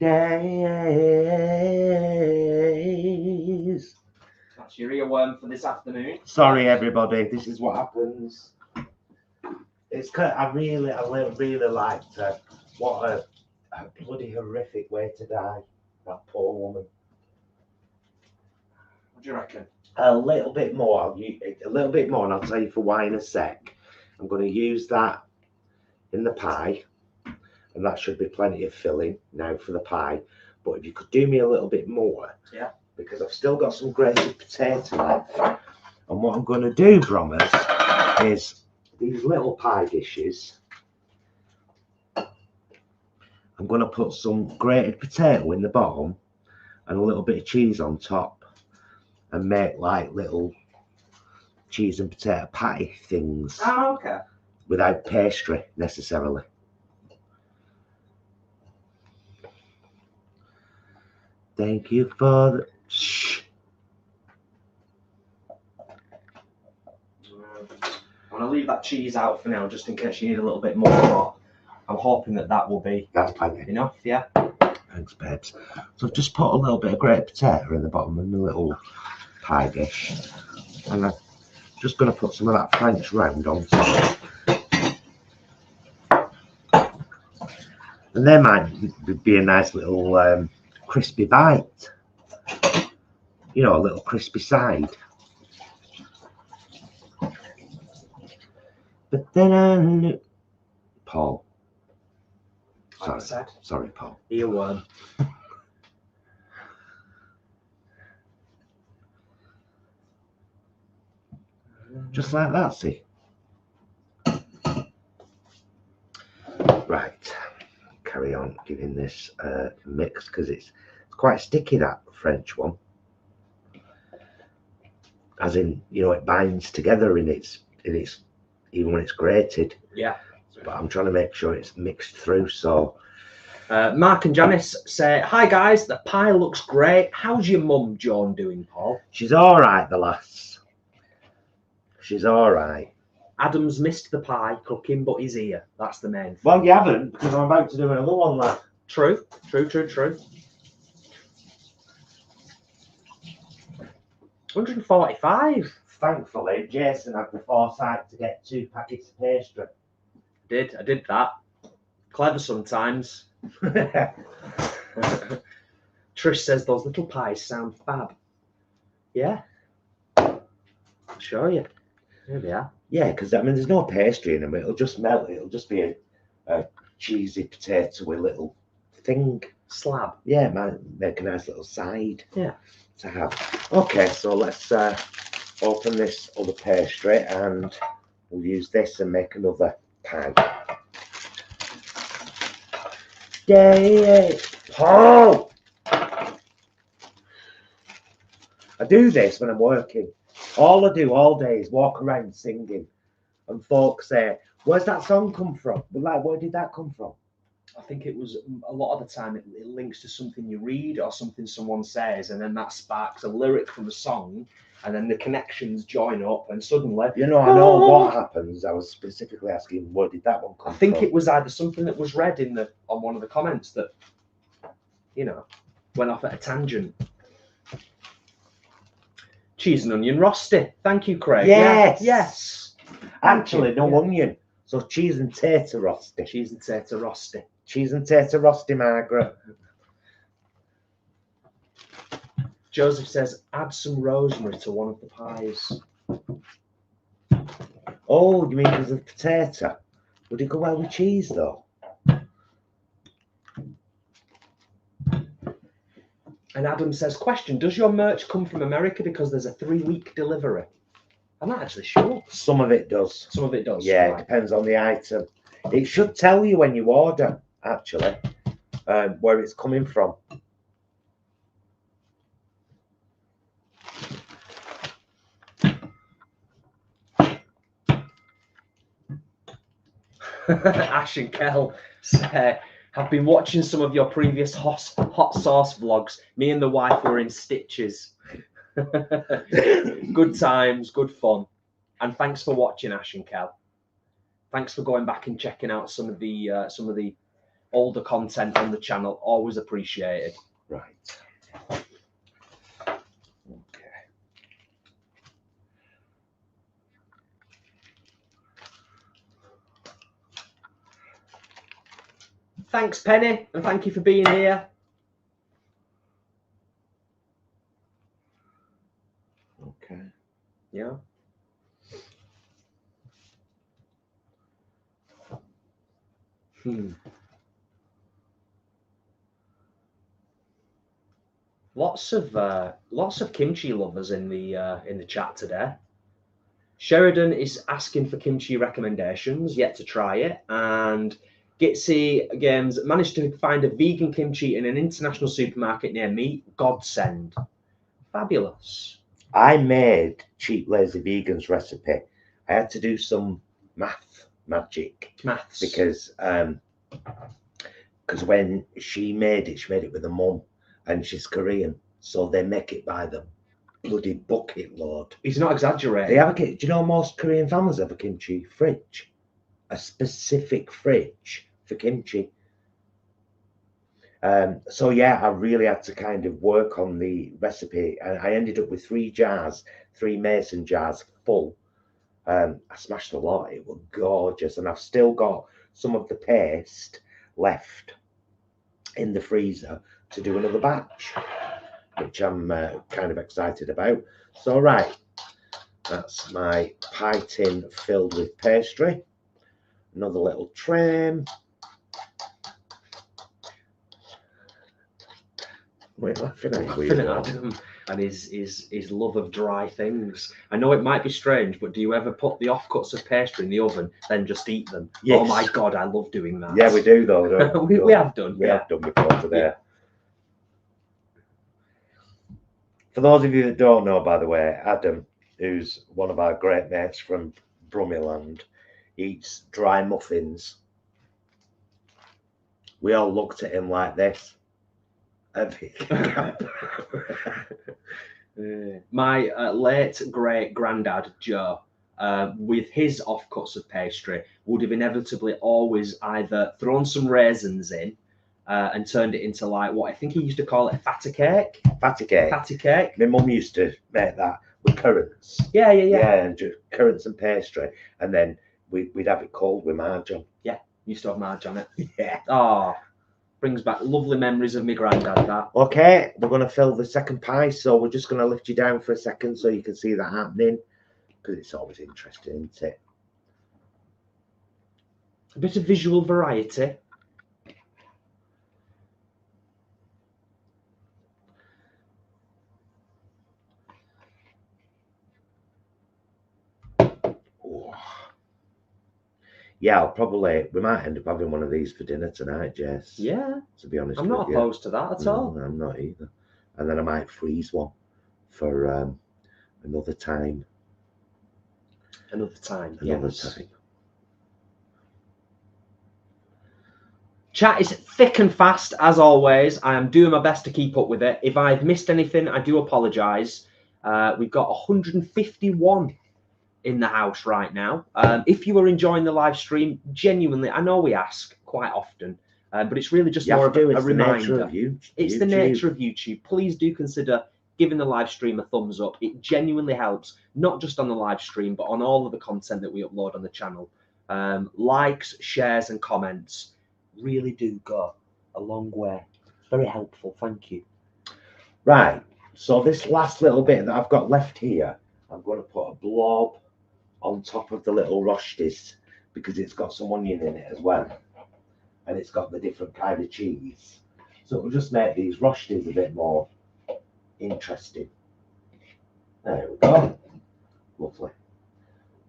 Days. That's your earworm for this afternoon. Sorry, everybody. This is what happens. It's I really liked her. What a bloody horrific way to die. That poor woman. What do you reckon? A little bit more. A little bit more, and I'll tell you for why in a sec. I'm going to use that in the pie. And that should be plenty of filling now for the pie. But if you could do me a little bit more, yeah, because I've still got some grated potato left. And what I'm going to do, Brommers, is these little pie dishes. I'm going to put some grated potato in the bottom and a little bit of cheese on top and make like little cheese and potato patty things. Oh, okay. Without pastry necessarily. Thank you for the shh. I'm going to leave that cheese out for now, just in case you need a little bit more. But I'm hoping that will be enough, yeah. Thanks, babes. So I've just put a little bit of grated potato in the bottom of my little pie dish. And I'm just going to put some of that French round on top. And there might be a nice little crispy bite. You know, a little crispy side. But then Paul. Sorry, Paul. Earworm. Just like that, see? Right. Carry on giving this mix because it's quite sticky, that French one. As in, you know, it binds together in its even when it's grated. Yeah. But I'm trying to make sure it's mixed through. So Mark and Janice say, hi guys, the pie looks great. How's your mum Joan doing, Paul? She's all right, the lass. She's all right. Adam's missed the pie cooking, but he's here. That's the main thing. Well, you haven't, because I'm about to do another one, lad. True. 145. Thankfully, Jason had the foresight to get 2 packets of pastry. I did that. Clever sometimes. Trish says those little pies sound fab. Yeah. I'll show you. There they are. Yeah, because I mean, there's no pastry in them. It'll just melt. It'll just be a cheesy potato with a little thing. Slab. Yeah, it might make a nice little side. Yeah. To have. Okay, so let's open this other pastry and we'll use this and make another pie. Yay! Paul! I do this when I'm working. All I do all day is walk around singing, and folks say, "Where's that song come from?" We're like, "Where did that come from?" I think it was a lot of the time it links to something you read or something someone says, and then that sparks a lyric from a song, and then the connections join up, and suddenly, you know, I know what happens. I was specifically asking, where did that one come from? I think it was either something that was read on one of the comments that, you know, went off at a tangent. Cheese and onion rosti. Thank you, Craig. Yes. Yeah. Yes. Actually, no onion. So cheese and tater rosti. Cheese and tater rosti. Cheese and tater rosti, Margaret. Joseph says, add some rosemary to one of the pies. Oh, you mean there's a potato? Would it go well with cheese, though? And Adam says, question, does your merch come from America because there's a 3-week delivery? I'm not actually sure. Some of it does. Some of it does. Yeah, right. It depends on the item. It should tell you when you order, actually, where it's coming from. Ash and Kel say, I've been watching some of your previous hot sauce vlogs. Me and the wife were in stitches. Good times, good fun. And thanks for watching, Ash and Kel. Thanks for going back and checking out some of the older content on the channel. Always appreciated. Right. Thanks, Penny, and thank you for being here. Okay. Yeah. Lots of kimchi lovers in the chat today. Sheridan is asking for kimchi recommendations. Yet to try it, and Gitsy Games managed to find a vegan kimchi in an international supermarket near me. Godsend. Fabulous. I made Cheap Lazy Vegan's recipe. I had to do some maths because when she made it with her mum, and she's Korean, so they make it by them. bloody bucket load. He's not exaggerating. They have a, do you know most Korean families have a kimchi fridge? A specific fridge for kimchi. So yeah, I really had to kind of work on the recipe, and I ended up with 3 mason jars full. I smashed a lot. It was gorgeous, and I've still got some of the paste left in the freezer to do another batch, which I'm kind of excited about. So right, that's my pie tin filled with pastry. Another little trim. Wait, laughing at Adam and his love of dry things. I know it might be strange, but do you ever put the offcuts of pastry in the oven, then just eat them? Yes. Oh my God, I love doing that. Yeah, we do though, don't we? We have done. We have done before today. Yeah. For those of you that don't know, by the way, Adam, who's one of our great mates from Brummyland, eats dry muffins. We all looked at him like this. My late great granddad Joe, with his offcuts of pastry, would have inevitably always either thrown some raisins in and turned it into like what I think he used to call it a fatty cake. Fatty cake. Fatty cake. My mum used to make that with currants. Yeah, and just currants and pastry, and then we'd have it cold with margarine. Yeah, used to have margarine on it. Yeah. Oh, brings back lovely memories of my granddad. That. Okay, we're going to fill the second pie, so we're just going to lift you down for a second so you can see that happening, because it's always interesting, isn't it? A bit of visual variety. Yeah, we might end up having one of these for dinner tonight, Jess. Yeah. To be honest, I'm not opposed to that at all. I'm not either. And then I might freeze one for another time. Another time. Chat is thick and fast as always. I am doing my best to keep up with it. If I've missed anything, I do apologise. We've got 151 in the house right now. If you are enjoying the live stream, genuinely, I know we ask quite often, but it's really just more of a reminder. It's the nature of YouTube. Please do consider giving the live stream a thumbs up. It genuinely helps, not just on the live stream, but on all of the content that we upload on the channel. Likes, shares, and comments really do go a long way. Very helpful. Thank you. Right. So this last little bit that I've got left here, I'm going to put a blob on top of the little roasties, because it's got some onion in it as well, and it's got the different kind of cheese, so it'll just make these roasties a bit more interesting. There we go. Lovely.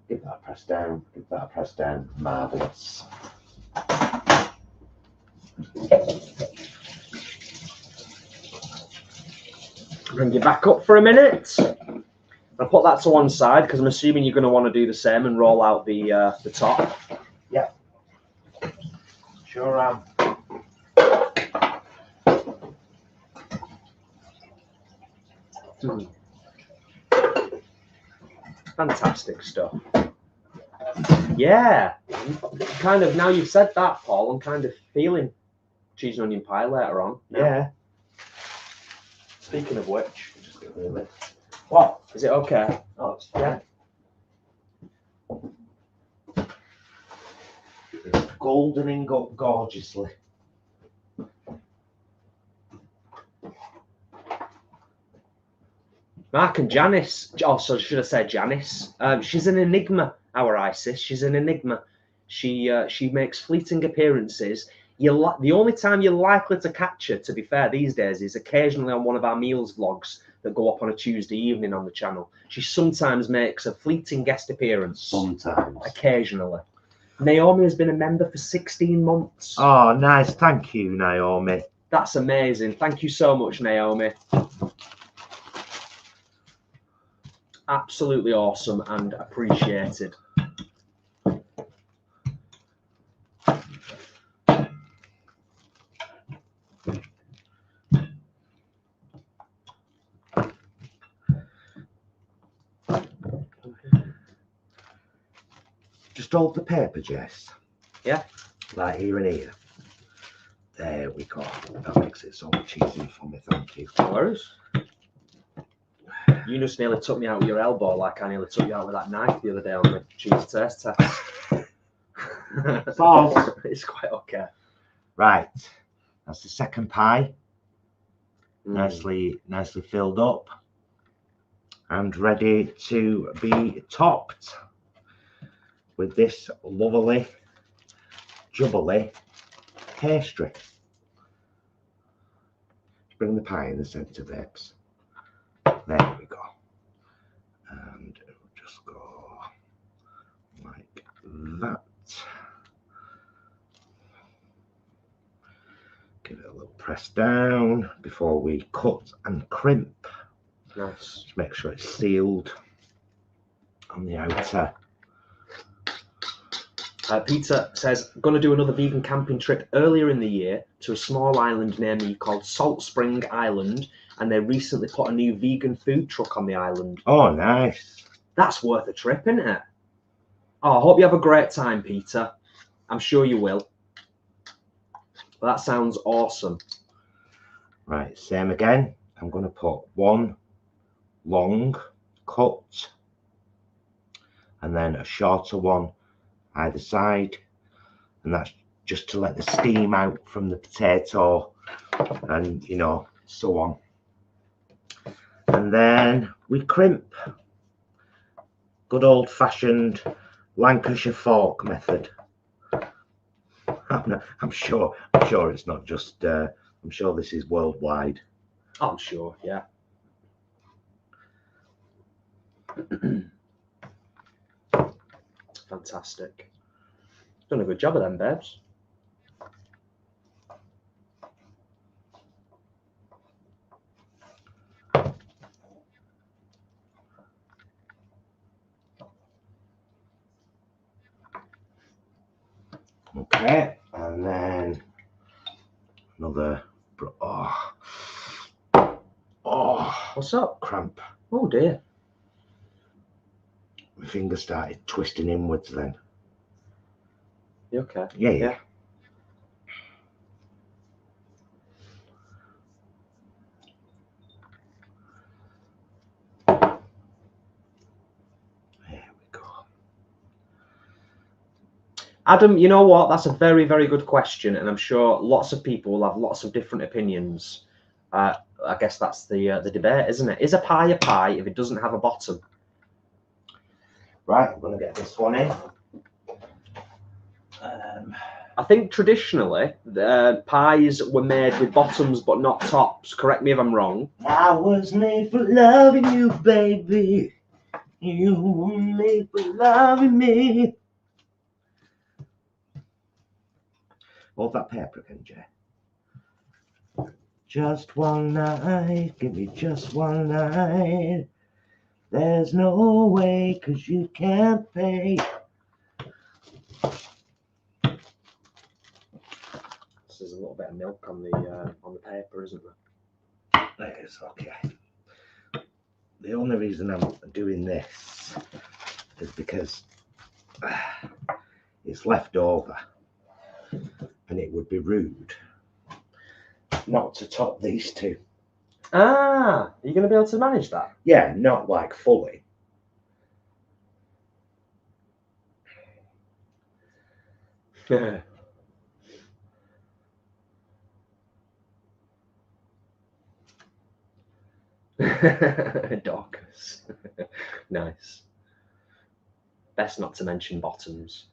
Give that a press down. Give that a press down. Marvellous. Bring you back up for a minute. I'll put that to one side because I'm assuming you're going to want to do the same and roll out the top. Yeah. Sure am. Fantastic stuff. Yeah. Kind of, now you've said that, Paul, I'm kind of feeling cheese and onion pie later on. Yeah. Speaking of which, just get rid of it. What? Is it okay? Oh, it's fine. Yeah. It's goldening up gorgeously. Mark and Janice, so should I say Janice? She's an enigma, our Isis. She's an enigma. She makes fleeting appearances. The only time you're likely to catch her, to be fair, these days is occasionally on one of our meals vlogs that go up on a Tuesday evening on the channel. She sometimes makes a fleeting guest appearance. Sometimes. Occasionally. Naomi has been a member for 16 months. Oh, nice. Thank you, Naomi. That's amazing. Thank you so much, Naomi. Absolutely awesome and appreciated. just hold the paper, Jess? Yeah. Like here and here. There we go. That makes it so much easier for me, thank you. No worries. You just nearly took me out with your elbow like I nearly took you out with that knife the other day on the cheese taste test. False. It's quite okay. Right. That's the second pie. Nicely filled up. And ready to be topped with this lovely, jubbly pastry. Bring the pie in the centre, babes. There we go. And it'll just go like that. Give it a little press down before we cut and crimp. Nice. Just make sure it's sealed on the outer. Peter says, going to do another vegan camping trip earlier in the year to a small island near me called Salt Spring Island, and they recently put a new vegan food truck on the island. Oh, nice. That's worth a trip, isn't it? Oh, I hope you have a great time, Peter. I'm sure you will. Well, that sounds awesome. Right, same again. I'm going to put one long cut and then a shorter one either side, and that's just to let the steam out from the potato and, you know, so on. And then we crimp. Good old-fashioned Lancashire fork method. I'm sure it's not just I'm sure this is worldwide. I'm sure, yeah. Fantastic. Done a good job of them, babes. Okay, and then another. Oh, What's up? Cramp. Oh dear. My finger started twisting inwards then. You okay? Yeah. There we go. Adam, you know what? That's a very, very good question, and I'm sure lots of people will have lots of different opinions. I guess that's the debate, isn't it? Is a pie if it doesn't have a bottom? Right, I'm going to get this one in. I think traditionally, pies were made with bottoms but not tops. Correct me if I'm wrong. I was made for loving you, baby. You were made for loving me. Hold that pepper again, Jay. Just one night, give me just one night. There's no way, 'cause you can't pay. There's a little bit of milk on the paper, isn't there? That is okay. The only reason I'm doing this is because it's left over, and it would be rude not to top these two. Ah, are you going to be able to manage that? Yeah, not like fully. Dorcas. Nice. Best not to mention bottoms.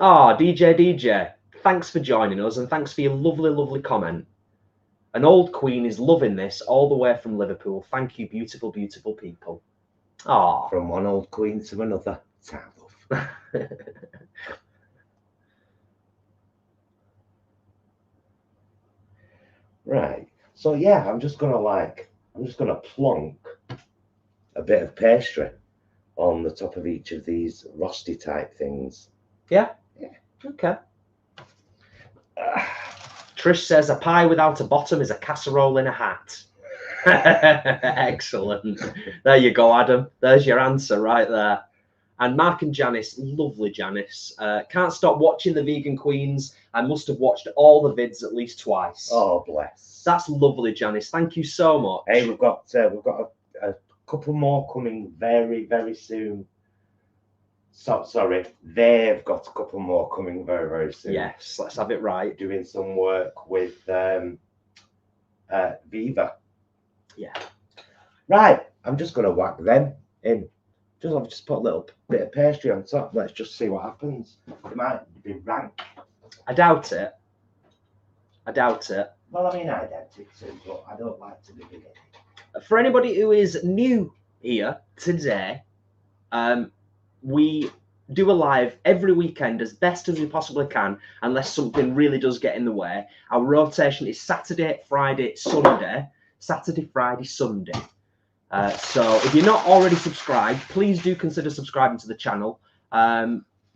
Ah, DJ, thanks for joining us and thanks for your lovely, lovely comment. An old queen is loving this all the way from Liverpool. Thank you, beautiful, beautiful people. Ah, From one old queen to another. Love. Right. So yeah, I'm just gonna plonk a bit of pastry on the top of each of these rusty type things. Yeah? Okay. Trish says a pie without a bottom is a casserole in a hat. Excellent. There you go, Adam. There's your answer right there. And Mark and Janice, lovely Janice. Can't stop watching the Vegan Queens. I must have watched all the vids at least twice. Oh, bless. That's lovely, Janice. Thank you so much. Hey, we've got a couple more coming very, very soon. Sorry, they've got a couple more coming very, very soon. Yes, let's have it right. Doing some work with Viva. Yeah. Right, I'm just going to whack them in. I've just put a little bit of pastry on top. Let's just see what happens. It might be rank. I doubt it. I doubt it. Well, I mean, I doubt it too, but I don't like to be big. For anybody who is new here today, we do a live every weekend as best as we possibly can, unless something really does get in the way. Our rotation is Saturday, Friday, Sunday. Saturday, Friday, Sunday. So if you're not already subscribed, please do consider subscribing to the channel,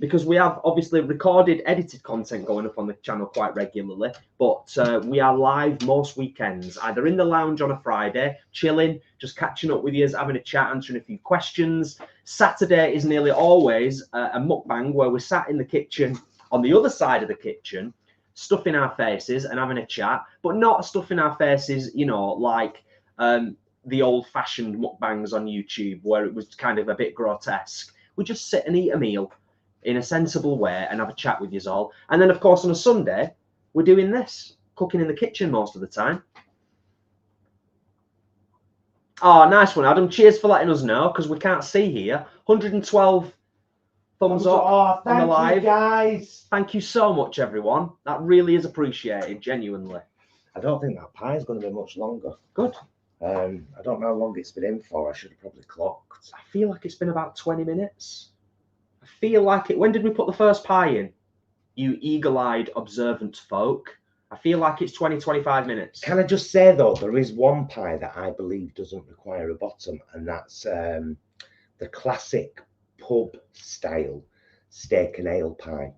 because we have obviously recorded, edited content going up on the channel quite regularly, but we are live most weekends, either in the lounge on a Friday, chilling, just catching up with you, having a chat, answering a few questions. Saturday is nearly always a mukbang where we're sat in the kitchen, on the other side of the kitchen, stuffing our faces and having a chat, but not stuffing our faces, you know, like the old-fashioned mukbangs on YouTube where it was kind of a bit grotesque. We just sit and eat a meal in a sensible way and have a chat with you all. And then, of course, on a Sunday, we're doing this, cooking in the kitchen most of the time. Oh, nice one, Adam. Cheers for letting us know, because we can't see here. 112 thumbs up on the live. You guys. Thank you so much, everyone. That really is appreciated, genuinely. I don't think that pie is going to be much longer. Good. I don't know how long it's been in for. I should have probably clocked. I feel like it's been about 20 minutes. I feel like it. When did we put the first pie in? You eagle-eyed, observant folk. I feel like it's 20-25 minutes. Can I just say, though, there is one pie that I believe doesn't require a bottom, and that's the classic pub-style steak and ale pie,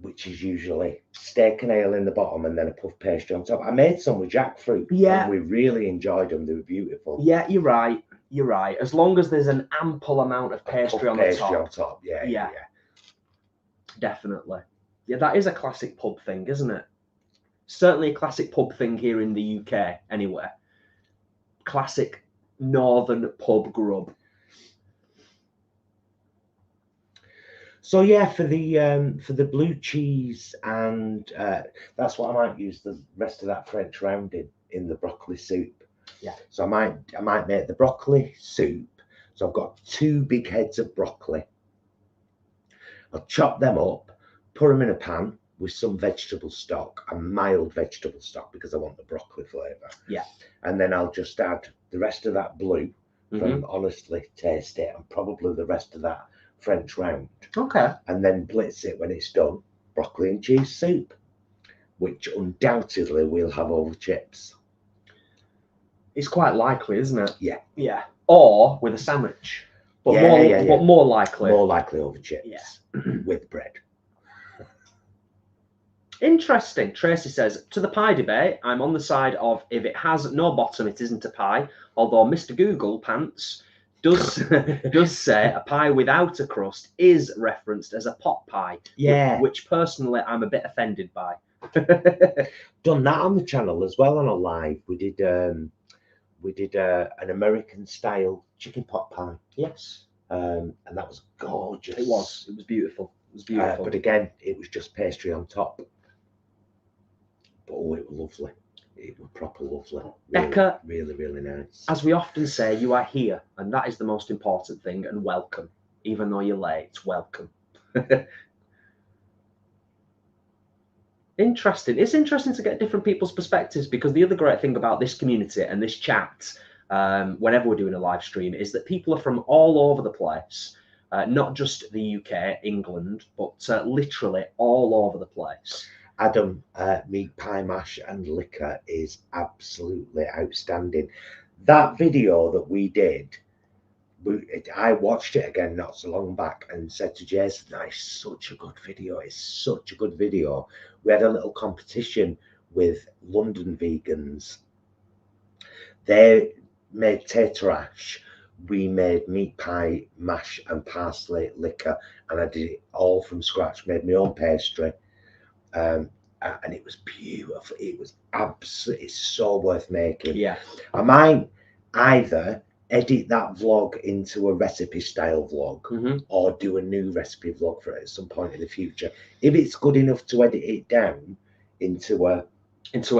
which is usually steak and ale in the bottom and then a puff pastry on top. I made some with jackfruit. Yeah. And we really enjoyed them. They were beautiful. Yeah, you're right. You're right. As long as there's an ample amount of pastry on the top. Yeah. Definitely. Yeah, that is a classic pub thing, isn't it? Certainly a classic pub thing here in the UK, anyway. Classic northern pub grub. So yeah, for the blue cheese, and that's what I might use the rest of that French round in the broccoli soup. Yeah. So I might make the broccoli soup. So I've got 2 big heads of broccoli. I'll chop them up, put them in a pan with some vegetable stock, a mild vegetable stock, because I want the broccoli flavour. Yeah. And then I'll just add the rest of that blue from Honestly Taste It, and probably the rest of that French round. Okay. And then blitz it when it's done. Broccoli and cheese soup, which undoubtedly we'll have over chips. It's quite likely, isn't it? Yeah. Yeah. Or with a sandwich. But more likely. More likely over chips. Yeah. With bread. Interesting. Tracy says, to the pie debate, I'm on the side of if it has no bottom, it isn't a pie. Although Mr. Google Pants does say a pie without a crust is referenced as a pot pie. Yeah. Which personally I'm a bit offended by. Done that on the channel as well on a live. We did an American style chicken pot pie. Yes. And that was gorgeous. It was beautiful. It was beautiful. But again, it was just pastry on top. But oh, it was lovely. It was proper lovely. Really, Becca, really, really nice. As we often say, you are here, and that is the most important thing, and welcome. Even though you're late, welcome. Interesting. It's interesting to get different people's perspectives, because the other great thing about this community and this chat, whenever we're doing a live stream, is that people are from all over the place. Not just the UK, England, but literally all over the place. Adam, meat pie mash and liquor is absolutely outstanding. That video that we did, I watched it again not so long back and said to Jason, that is such a good video. It's such a good video. We had a little competition with London vegans They made tater ash. We made meat pie, mash and parsley liquor, and I did it all from scratch. Made my own pastry, and it was beautiful. It was absolutely so worth making. Yeah, I might either edit that vlog into a recipe style vlog or do a new recipe vlog for it at some point in the future. If it's good enough to edit it down into a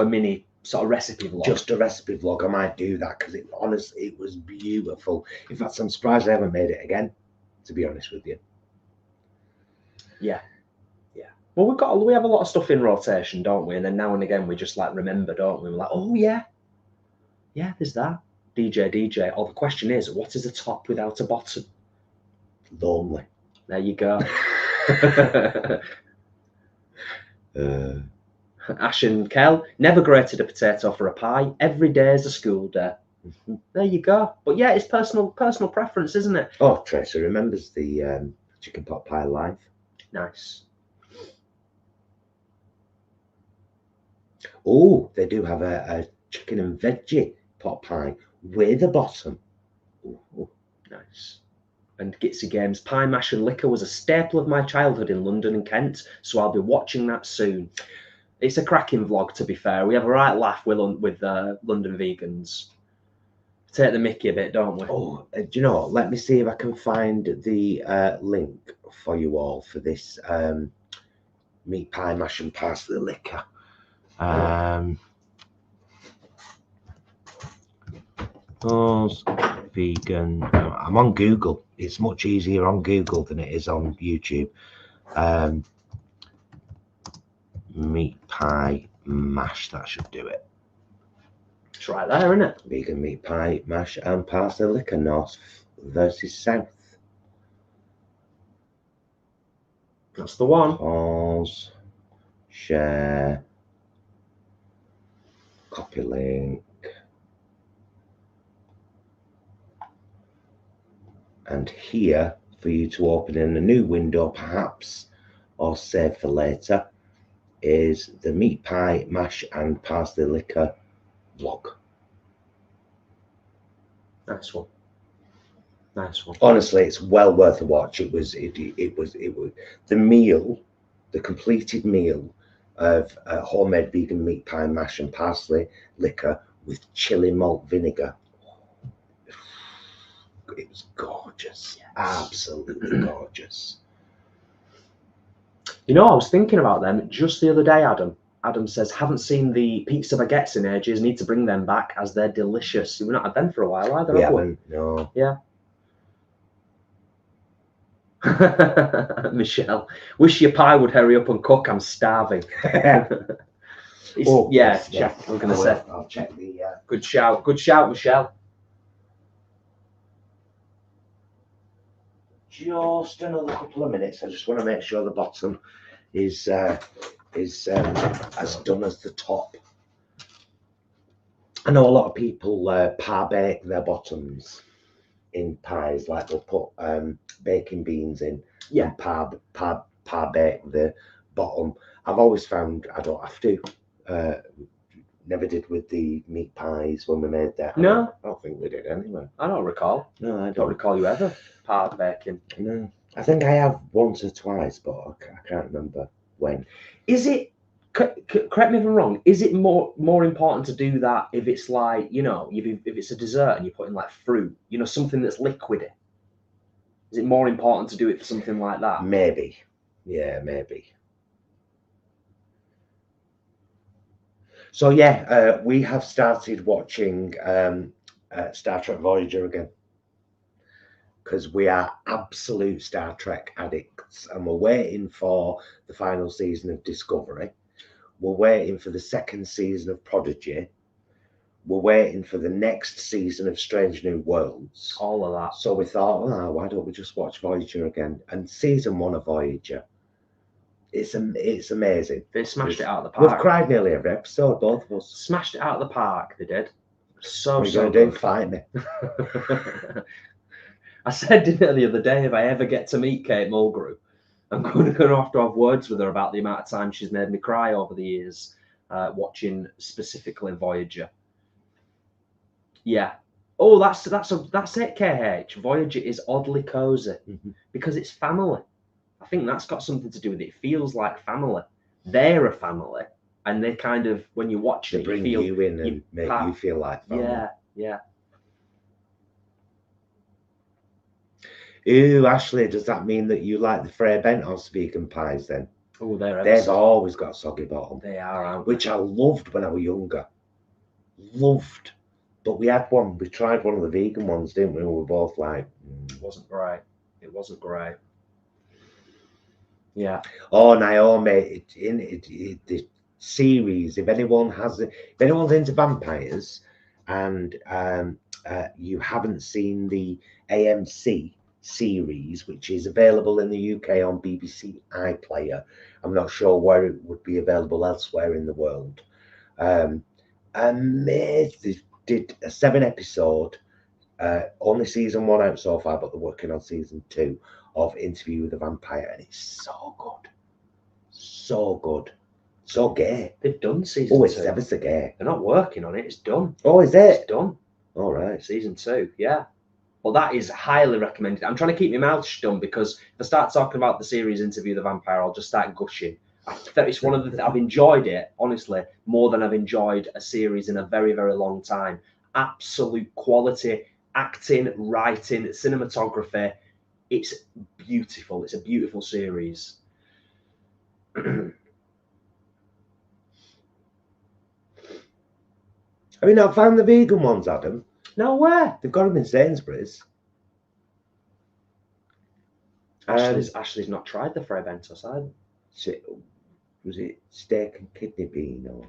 mini sort of recipe vlog, just a recipe vlog, I might do that, because it honestly, it was beautiful. In fact, I'm surprised I haven't made it again, to be honest with you. Yeah. Well, we have a lot of stuff in rotation, don't we? And then now and again we just like remember, don't we? We're like, oh yeah, there's that DJ. Or the question is, what is a top without a bottom? Lonely. There you go. Ash and Kel, never grated a potato for a pie. Every day is a school day. There you go. But yeah, it's personal preference, isn't it? Oh, Tracy remembers the chicken pot pie live. Nice. Oh, they do have a chicken and veggie pot pie with a bottom. Ooh. Nice. And Gitsy Games, pie, mash and liquor was a staple of my childhood in London and Kent, so I'll be watching that soon. It's a cracking vlog, to be fair. We have a right laugh with London vegans. Take the mickey a bit, don't we? Oh, do you know what? Let me see if I can find the link for you all for this meat pie, mash and parsley liquor. Vegan. I'm on Google. It's much easier on Google than it is on YouTube. Meat pie mash, that should do it. It's right there, isn't it? Vegan meat pie mash and parsley liquor, north versus south. That's the one. Pause, share, copy link, and here for you to open in a new window perhaps, or save for later, is the meat pie mash and parsley liquor vlog. Nice one. Honestly, it's well worth a watch. It was the meal, the completed meal of homemade vegan meat pie mash and parsley liquor with chili malt vinegar. It was gorgeous. Yes. Absolutely gorgeous. You know, I was thinking about them just the other day, Adam. Adam says, haven't seen the pizza baguettes in ages, need to bring them back as they're delicious. We've not had them for a while either, have we? No. Yeah. Michelle, wish your pie would hurry up and cook. I'm starving. Check. I'm going to say. I'll check the. Good shout, Michelle. Just another couple of minutes. I just want to make sure the bottom is as done as the top. I know a lot of people par bake their bottoms in pies, like they'll put baking beans in, and par bake the bottom. I've always found I don't have to. Never did with the meat pies when we made that. No, I don't think we did anyway. I don't recall. No, I don't recall you ever par baking. No, I think I have once or twice, but I can't remember when. Is it? Correct me if I'm wrong. Is it more important to do that if it's like, you know, if it's a dessert and you put in like fruit, you know, something that's liquidy? Is it more important to do it for something like that? Maybe. Yeah, maybe. So yeah, we have started watching Star Trek Voyager again, because we are absolute Star Trek addicts, and we're waiting for the final season of Discovery. We're waiting for the second season of Prodigy. We're waiting for the next season of Strange New Worlds. All of that. So we thought, oh, why don't we just watch Voyager again? And season 1 of Voyager, it's amazing. They smashed it out of the park. We've cried nearly every episode, both of us. Smashed it out of the park, they did. So what are you going to do? Fight me. I said the other day, if I ever get to meet Kate Mulgrew, I'm going to have to have words with her about the amount of time she's made me cry over the years, watching specifically Voyager. Yeah. Oh, that's it, KH. Voyager is oddly cozy because it's family. I think that's got something to do with it. It feels like family. They're a family, and they kind of, when you watch it, bring you in and make you feel like family. Yeah, yeah. Ooh, Ashley, does that mean that you like the Frey Bentos vegan pies then? Oh, they've always got a soggy bottom. They are, which I loved when I was younger. Loved. But we had one, we tried one of the vegan ones, didn't we? We were both like, It wasn't great. It wasn't great. Yeah. Oh, Naomi, the series, if anyone's into vampires and you haven't seen the AMC series, which is available in the UK on BBC iPlayer, I'm not sure where it would be available elsewhere in the world. Amazing. They did a 7-episode, only season 1 out so far, but they're working on season 2 of Interview with the Vampire, and it's so good. So good. So gay. They've done season 2. Oh, it's ever so gay. They're not working on it, it's done. Oh, is it? It's done. All right. Season 2, yeah. Well, that is highly recommended. I'm trying to keep my mouth shut because if I start talking about the series Interview the Vampire, I'll just start gushing. It's one of the I've enjoyed it, honestly, more than I've enjoyed a series in a very, very long time. Absolute quality, acting, writing, cinematography. It's beautiful. It's a beautiful series. Have you not found the vegan ones, Adam? No, where? They've got them in Sainsbury's. Ashley's not tried the Frey Bentos either. Was it steak and kidney bean or?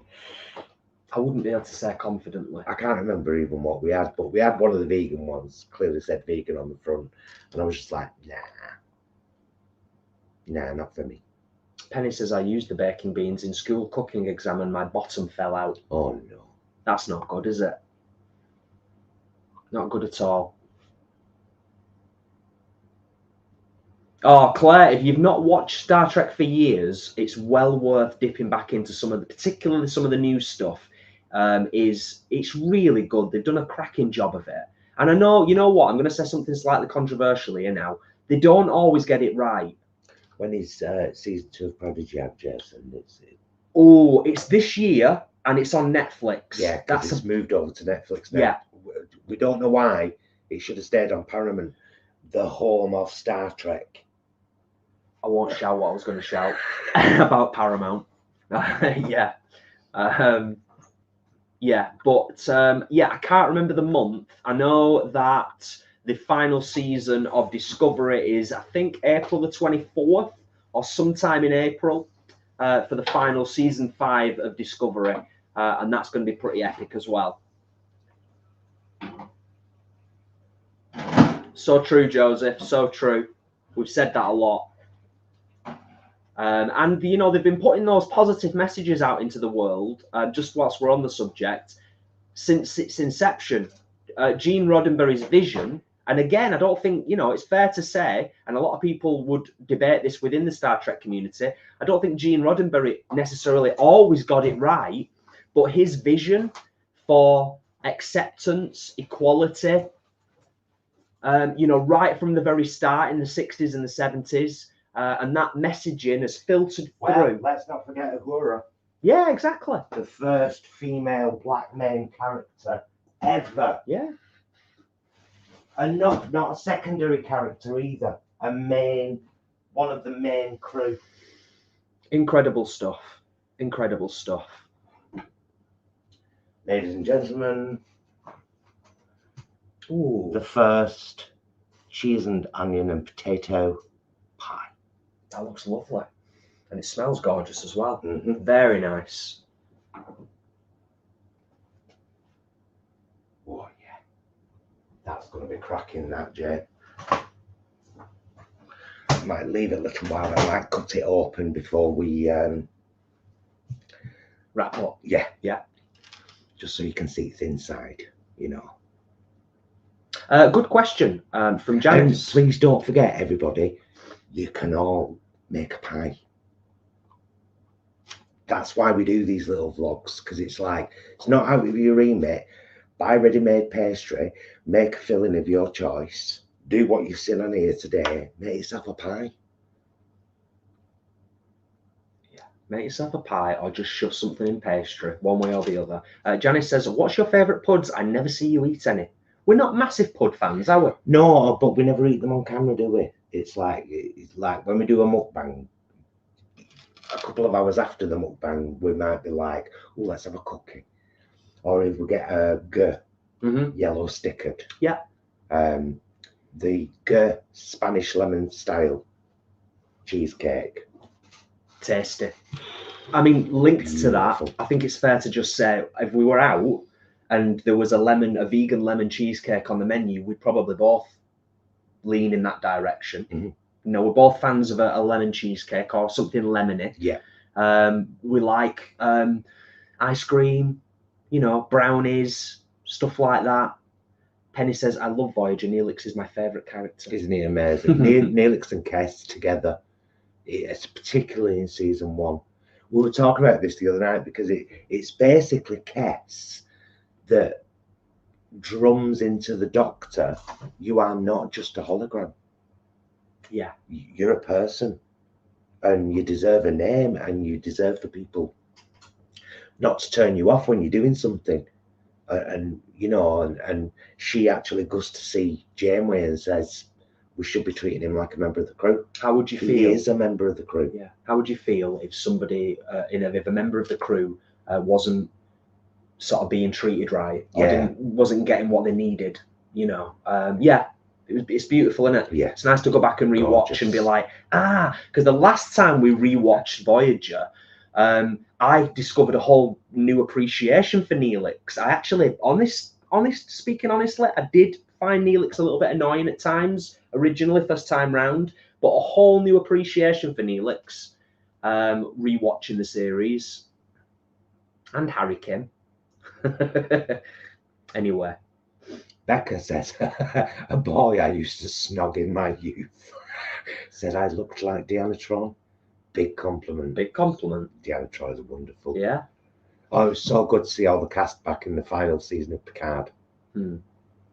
I wouldn't be able to say confidently. I can't remember even what we had, but we had one of the vegan ones. Clearly said vegan on the front, and I was just like, nah, not for me. Penny says I used the baking beans in school cooking exam and my bottom fell out. Oh no, that's not good, is it? Not good at all. Oh, Claire, if you've not watched Star Trek for years, it's well worth dipping back into particularly some of the new stuff. It's really good. They've done a cracking job of it. And I know, you know what, I'm going to say something slightly controversial here now. They don't always get it right. When is season 2 of Prodigy out, Jason? Oh, it's this year and it's on Netflix. Yeah, because it's moved over to Netflix now. Yeah. We don't know why. It should have stayed on Paramount, the home of Star Trek. I won't shout what I was going to shout about Paramount. Yeah. Yeah, but I can't remember the month. I know that the final season of Discovery is, I think, April the 24th or sometime in April for the final season 5 of Discovery. And that's going to be pretty epic as well. So true, Joseph. So true. We've said that a lot. And, you know, they've been putting those positive messages out into the world, just whilst we're on the subject, since its inception. Gene Roddenberry's vision, and again, I don't think, you know, it's fair to say, and a lot of people would debate this within the Star Trek community, I don't think Gene Roddenberry necessarily always got it right, but his vision for acceptance, equality, you know, right from the very start in the 60s and the 70s, and that messaging has filtered through. Let's not forget Uhura. Yeah, exactly. The first female black main character ever. Yeah. And not a secondary character either. One of the main crew. Incredible stuff. Incredible stuff. Ladies and gentlemen, ooh, the first cheese and onion and potato pie. That looks lovely. And it smells gorgeous as well. Mm-hmm. Very nice. Oh, yeah. That's going to be cracking, that, Jay. Might leave it a little while. I might cut it open before we wrap up. Yeah. Yeah. Just so you can see it's inside, you know. Good question from James. Please don't forget, everybody, you can all make a pie. That's why we do these little vlogs, because it's like, it's not out of your remit, buy ready-made pastry, make a filling of your choice, do what you've seen on here today, make yourself a pie. Yeah, make yourself a pie or just shove something in pastry, one way or the other. Janice says, what's your favourite puds? I never see you eat any. We're not massive pud fans, are we? No, but we never eat them on camera, do we? It's like when we do a mukbang, a couple of hours after the mukbang, we might be like, oh, let's have a cookie. Or if we get a yellow stickered. Yeah. The Spanish lemon style cheesecake. Tasty. I mean, linked Beautiful. to that, I think it's fair to just say, if we were out and there was a vegan lemon cheesecake on the menu, we'd probably both lean in that direction. Mm-hmm. You know, we're both fans of a lemon cheesecake or something lemony. Yeah. We like ice cream, you know, brownies, stuff like that. Penny says, I love Voyager. Neelix is my favourite character. Isn't he amazing? Neelix and Kess together, it's particularly in season 1. We were talking about this the other night because it's basically Kess that drums into the Doctor, you are not just a hologram. Yeah. You're a person and you deserve a name and you deserve for people not to turn you off when you're doing something. And you know, and she actually goes to see Janeway and says, we should be treating him like a member of the crew. How would you feel? He is a member of the crew. Yeah. How would you feel if somebody, if a member of the crew wasn't sort of being treated right, or wasn't getting what they needed? You know, it's beautiful, isn't it? Yeah. It's nice to go back and rewatch and be like, because the last time we rewatched Voyager, I discovered a whole new appreciation for Neelix. I actually, speaking honestly, I did find Neelix a little bit annoying at times originally, first time round, but a whole new appreciation for Neelix rewatching the series. And Harry Kim. Anyway. Becca says, a boy I used to snog in my youth said I looked like Deanna Tron. Big compliment. Big compliment. Deanna Tron is wonderful. Yeah. Oh, it was so good to see all the cast back in the final season of Picard.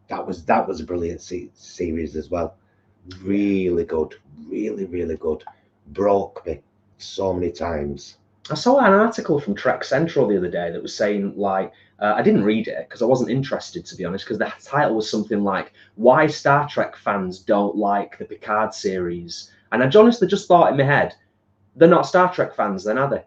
That was a brilliant series as well. Really good. Really, really good. Broke me so many times. I saw an article from Trek Central the other day that was saying, like, I didn't read it because I wasn't interested, to be honest, because the title was something like, why Star Trek fans don't like the Picard series. And I honestly just thought in my head, they're not Star Trek fans then, are they?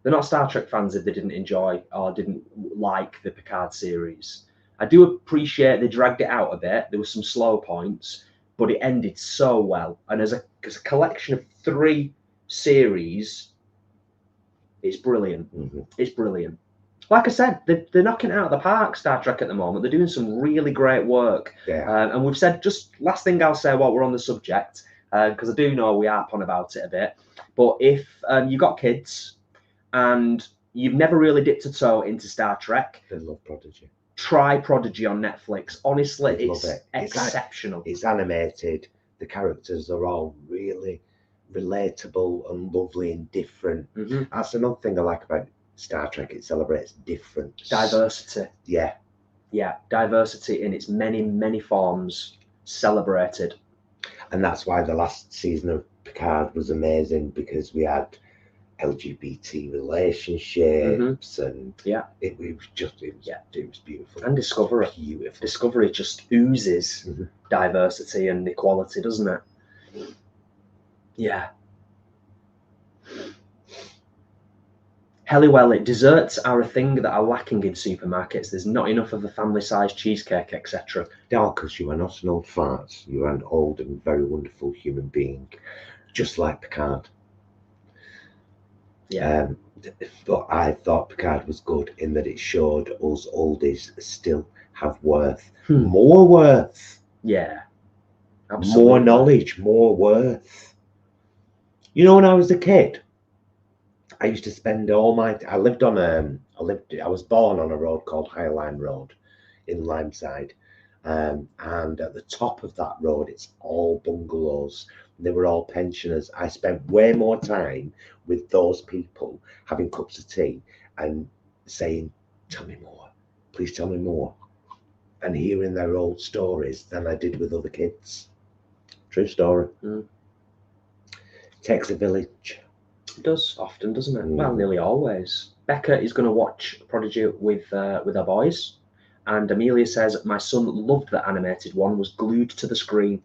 They're not Star Trek fans if they didn't enjoy or didn't like the Picard series. I do appreciate they dragged it out a bit. There were some slow points, but it ended so well. And as a collection of 3 series, it's brilliant. It's brilliant. Like I said, they're knocking it out of the park, Star Trek, at the moment. They're doing some really great work. Yeah. And we've said, just last thing I'll say while we're on the subject, because I do know we harp on about it a bit, but if you've got kids and you've never really dipped a toe into Star Trek, They love Prodigy. Try Prodigy on Netflix. Honestly, it's exceptional. It's animated. The characters are all really relatable and lovely and different. That's another thing I like about Star Trek. It celebrates difference. Diversity. Yeah. Yeah, diversity in its many, many forms celebrated. And that's why the last season of Picard was amazing, because we had LGBT relationships and it was beautiful. And Discovery. Beautiful. Discovery just oozes diversity and equality, doesn't it? Yeah. Helly desserts are a thing that are lacking in supermarkets. There's not enough of a family-sized cheesecake, etc. No, because you are not an old fart. You are an old and very wonderful human being, just like Picard. Yeah. But I thought Picard was good in that it showed us oldies still have worth. More worth. Yeah. Absolutely. More knowledge, more worth. You know, when I was a kid, I used to spend all my. I was born on a road called High Line Road in Limeside, and at the top of that road, it's all bungalows. They were all pensioners. I spent way more time with those people having cups of tea and saying, "Tell me more, please tell me more." and hearing their old stories than I did with other kids. True story. Takes a village. It does often, doesn't it? Well, nearly always. Becca is going to watch Prodigy with her boys, and Amelia says, my son loved the animated one, was glued to the screen.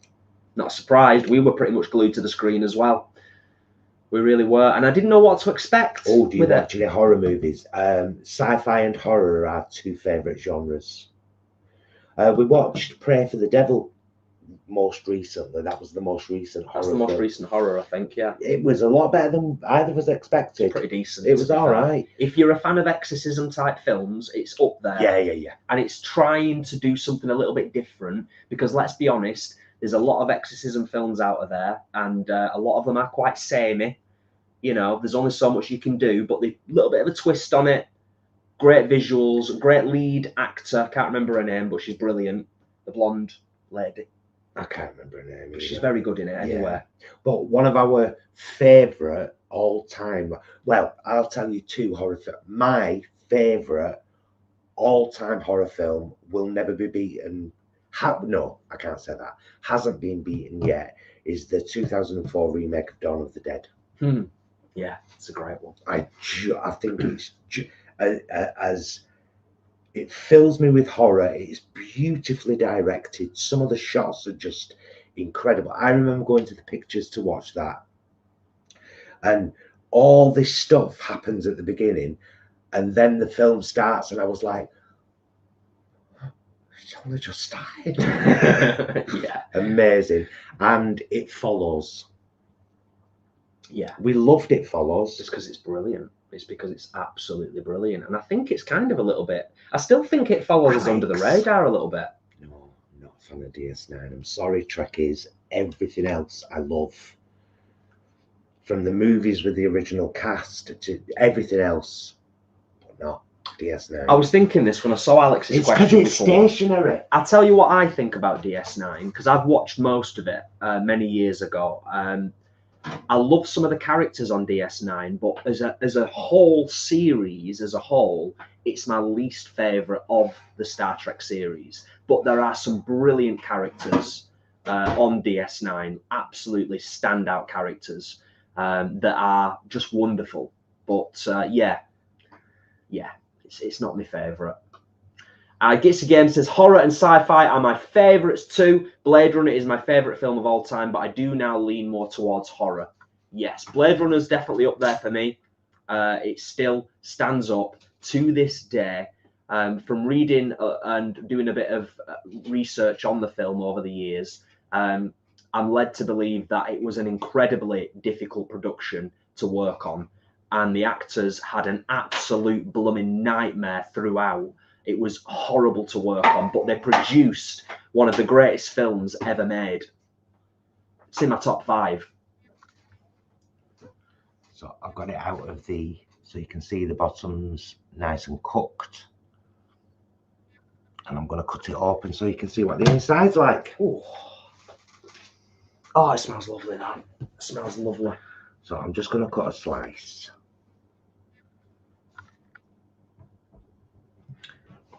Not surprised, we were pretty much glued to the screen as well. We really were, and I didn't know what to expect. Oh, do you watch any horror movies? Sci-fi and horror are our two favourite genres. We watched Pray for the Devil most recently. That was the most recent horror. That's the most recent horror, I think, yeah. It was a lot better than either of us expected. Pretty decent. It was all right. If you're a fan of exorcism type films, it's up there. Yeah. And it's trying to do something a little bit different, because let's be honest, there's a lot of exorcism films out of there, and a lot of them are quite samey. You know, there's only so much you can do, but a little bit of a twist on it. Great visuals, great lead actor. Can't remember her name, but she's brilliant. The blonde lady. I can't remember her name. She's very good in it anywhere. But one of our favourite all-time, well, I'll tell you two horror films. My favourite all-time horror film will never be beaten. No, I can't say that. Hasn't been beaten yet. Is the 2004 remake of Dawn of the Dead. Yeah, it's a great one. I think it's as it fills me with horror. It's beautifully directed. Some of the shots are just incredible. I remember going to the pictures to watch that, and all this stuff happens at the beginning, and then the film starts, and I was like, it's only just started. Yeah, amazing. And It Follows. Yeah, we loved It Follows. It's because it's brilliant. It's because it's absolutely brilliant, and I think it's kind of a little bit. I still think It Follows is under the radar a little bit. No, not a fan of DS9. I'm sorry, Trekkies. Everything else I love, from the movies with the original cast to everything else, but not DS9. I was thinking this when I saw Alex's question. It's stationary. I'll tell you what I think about DS9, because I've watched most of it many years ago. I love some of the characters on DS9, but as a whole series, as a whole, it's my least favourite of the Star Trek series. But there are some brilliant characters on DS9, absolutely standout characters that are just wonderful. But yeah, it's not my favourite. Gitsy Game says, horror and sci-fi are my favourites too. Blade Runner is my favourite film of all time, but I do now lean more towards horror. Yes, Blade Runner's definitely up there for me. It still stands up to this day. From reading and doing a bit of research on the film over the years, I'm led to believe that it was an incredibly difficult production to work on, and the actors had an absolute blooming nightmare throughout. It was horrible to work on, but they produced one of the greatest films ever made. It's in my top 5. So I've got it out of so you can see the bottom's nice and cooked. And I'm going to cut it open so you can see what the inside's like. Ooh. Oh, it smells lovely, that. It smells lovely. So I'm just going to cut a slice.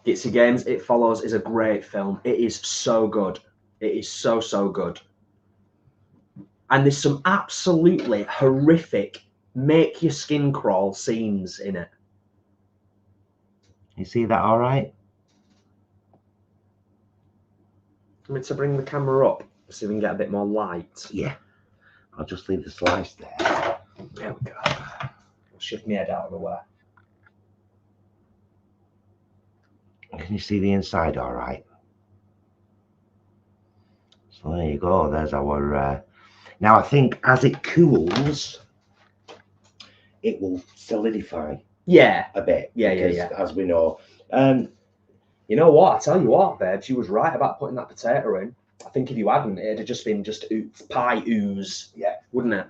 Gitsy Games, It Follows is a great film. It is so good. It is so good. And there's some absolutely horrific, make your skin crawl scenes in it. You see that all right? I'm going to bring the camera up so we can get a bit more light. Yeah. I'll just leave the slice there. There we go. I'll shift my head out of the way. Can you see the inside all right? So there you go. There's our... Now, I think as it cools, it will solidify. Yeah. A bit. Yeah. As we know. You know what? I tell you what, babes, you was right about putting that potato in. I think if you hadn't, it'd have just been pie ooze. Yeah. Wouldn't it?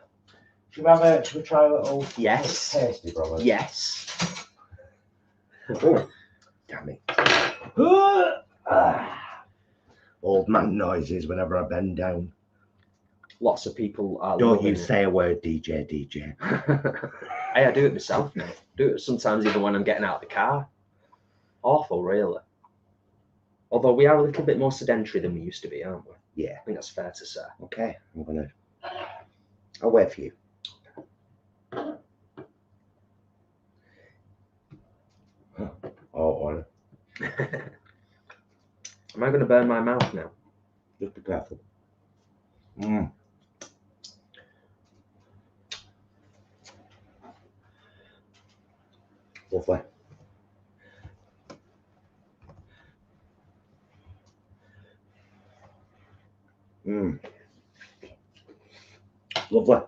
Should we try a little... Yes. Tasty, brother? Yes. Oh, damn it. Old man noises whenever I bend down. Lots of people are. Don't you say a word, DJ. Hey, I do it myself now. Do it sometimes even when I'm getting out of the car. Awful, really. Although we are a little bit more sedentary than we used to be, aren't we? Yeah. I think that's fair to say. Okay, I'll wait for you. Oh, Am I going to burn my mouth now? just be careful. Lovely. Lovely.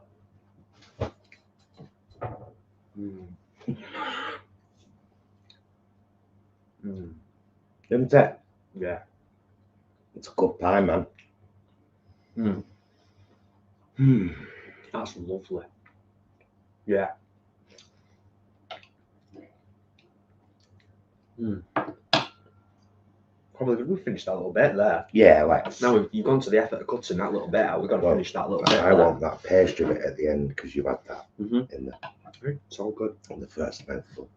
Isn't it? Yeah. It's a good pie, man. That's lovely. Yeah. Probably we finished that little bit there. Yeah, let's. Now you've gone to the effort of cutting that little bit out. We've got to finish that little bit. I want that pastry bit at the end because you had that in there. It's all good. On the first mouthful.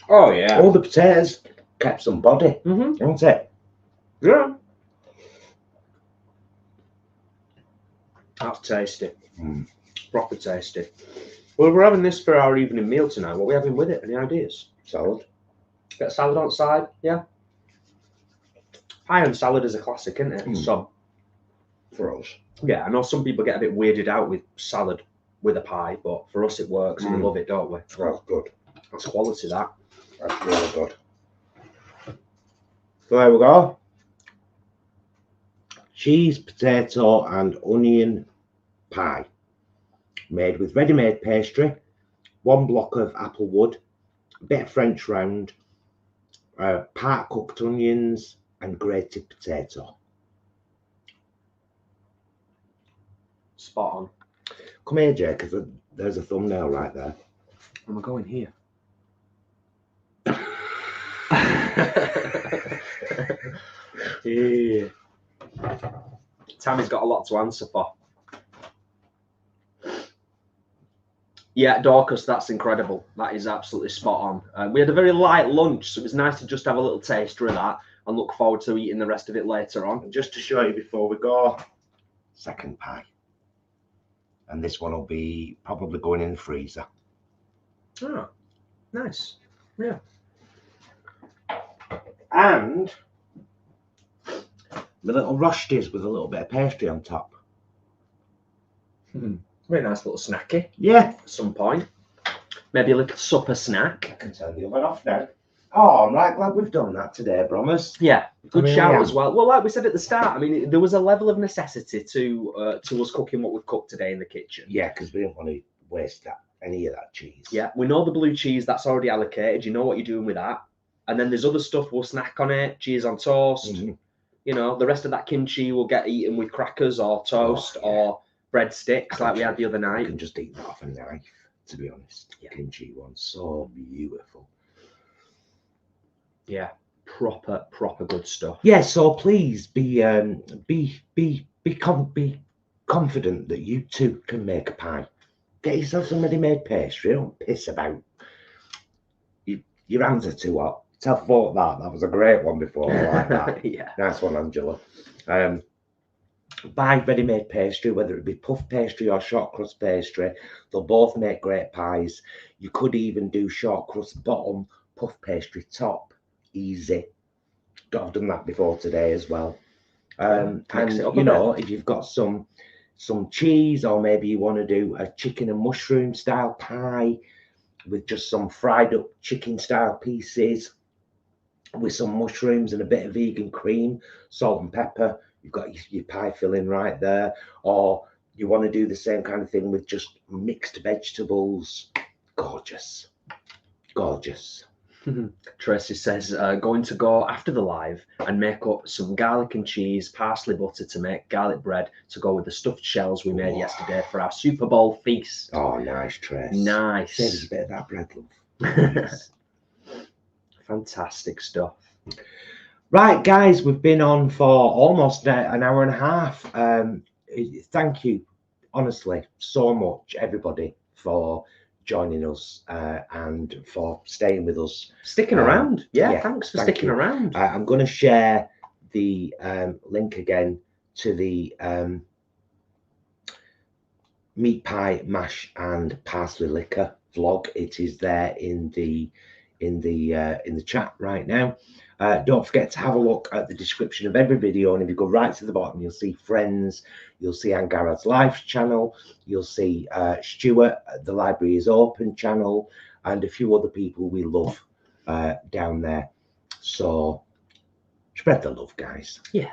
Oh yeah. All the potatoes kept some body, wasn't it? Yeah. That's tasty. Proper tasty. Well, we're having this for our evening meal tonight. What are we having with it? Any ideas? Salad. Bit of salad on the side, yeah. Pie and salad is a classic, isn't it? So, for us. Yeah, I know some people get a bit weirded out with salad with a pie, but for us it works and we love it, don't we? That's good. That's quality, that. That's really good. So there we go. Cheese, potato and onion pie. Made with ready-made pastry, 1 block of apple wood, a bit of French round, part cooked onions and grated potato. Spot on. Come here, Jay, because there's a thumbnail right there. Am I going here? Yeah. Tammy's got a lot to answer for. Yeah, Dorcas, that's incredible. That is absolutely spot on. We had a very light lunch, so it was nice to just have a little taster of that and look forward to eating the rest of it later on. And just to show you before we go, second pie. And this one will be probably going in the freezer. Oh, nice. Yeah. And the little roasties with a little bit of pastry on top. Very nice little snacky. Yeah. At some point. Maybe a little supper snack. I can turn the oven off now. Oh, I'm right glad we've done that today, Brommers. Yeah, good shout as well. Well, like we said at the start, I mean, there was a level of necessity to us cooking what we've cooked today in the kitchen. Yeah, because we didn't want to waste any of that cheese. Yeah, we know the blue cheese, that's already allocated. You know what you're doing with that. And then there's other stuff we'll snack on it, cheese on toast. You know, the rest of that kimchi will get eaten with crackers or toast or breadsticks like we had the other night. You can just eat that off a knife, to be honest. Yeah. Kimchi one, so beautiful. Yeah, proper good stuff. Yeah, so please be confident that you too can make a pie. Get yourself some ready-made pastry. Don't piss about. Your hands are too hot. Self-vote that. That was a great one before. I like that. Yeah. Nice one, Angela. Buy ready-made pastry, whether it be puff pastry or short crust pastry. They'll both make great pies. You could even do short crust bottom, puff pastry top. Easy. I've done that before today as well. And you know, if you've got some cheese, or maybe you want to do a chicken and mushroom style pie with just some fried up chicken style pieces with some mushrooms and a bit of vegan cream, salt and pepper. You've got your pie filling right there. Or you want to do the same kind of thing with just mixed vegetables. Gorgeous. Gorgeous. Tracy says, going to go after the live and make up some garlic and cheese, parsley butter to make garlic bread to go with the stuffed shells we made yesterday for our Super Bowl feast. Oh, nice, Trace. Nice. Save us a bit of that bread, love. Fantastic stuff. Right, guys, we've been on for almost an hour and a half. Thank you, honestly, so much, everybody, for joining us and for staying with us. Sticking around. Yeah, thanks for sticking around. I'm going to share the link again to the meat pie, mash and parsley liquor vlog. It is there in the chat right now. Don't forget to have a look at the description of every video, and if you go right to the bottom, you'll see friends, you'll see Angara's live channel, you'll see Stuart, the library is open channel, and a few other people we love down there. So spread the love, guys. Yeah,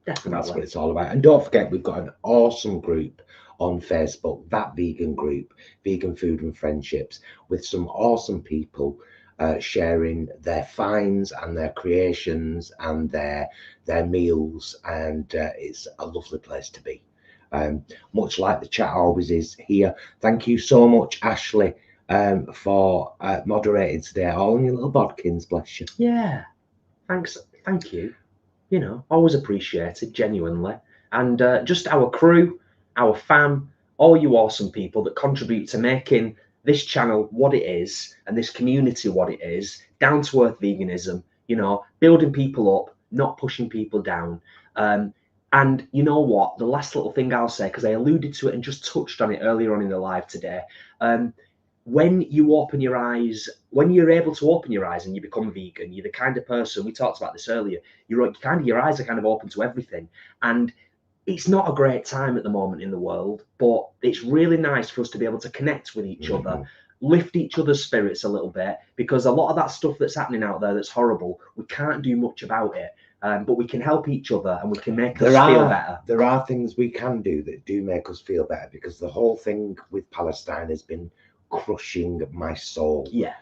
definitely. And that's what it's all about. And don't forget, we've got an awesome group on Facebook, that vegan group, Vegan Food and Friendships, with some awesome people sharing their finds and their creations and their meals, and it's a lovely place to be, much like the chat always is here. Thank you so much, Ashley, for moderating today. All in your little bodkins, bless you. Yeah, thanks, thank you. You know, always appreciated, genuinely. And just our crew, our fam, all you awesome people that contribute to making this channel what it is and this community what it is, down to earth veganism, you know, building people up, not pushing people down. And you know what, the last little thing I'll say, because I alluded to it and just touched on it earlier on in the live today, when you open your eyes, when you're able to open your eyes and you become vegan, you're the kind of person, we talked about this earlier, your eyes are kind of open to everything. And it's not a great time at the moment in the world, but it's really nice for us to be able to connect with each other, lift each other's spirits a little bit, because a lot of that stuff that's happening out there that's horrible, we can't do much about it, but we can help each other and we can make us feel better. There are things we can do that do make us feel better, because the whole thing with Palestine has been crushing my soul. Yeah.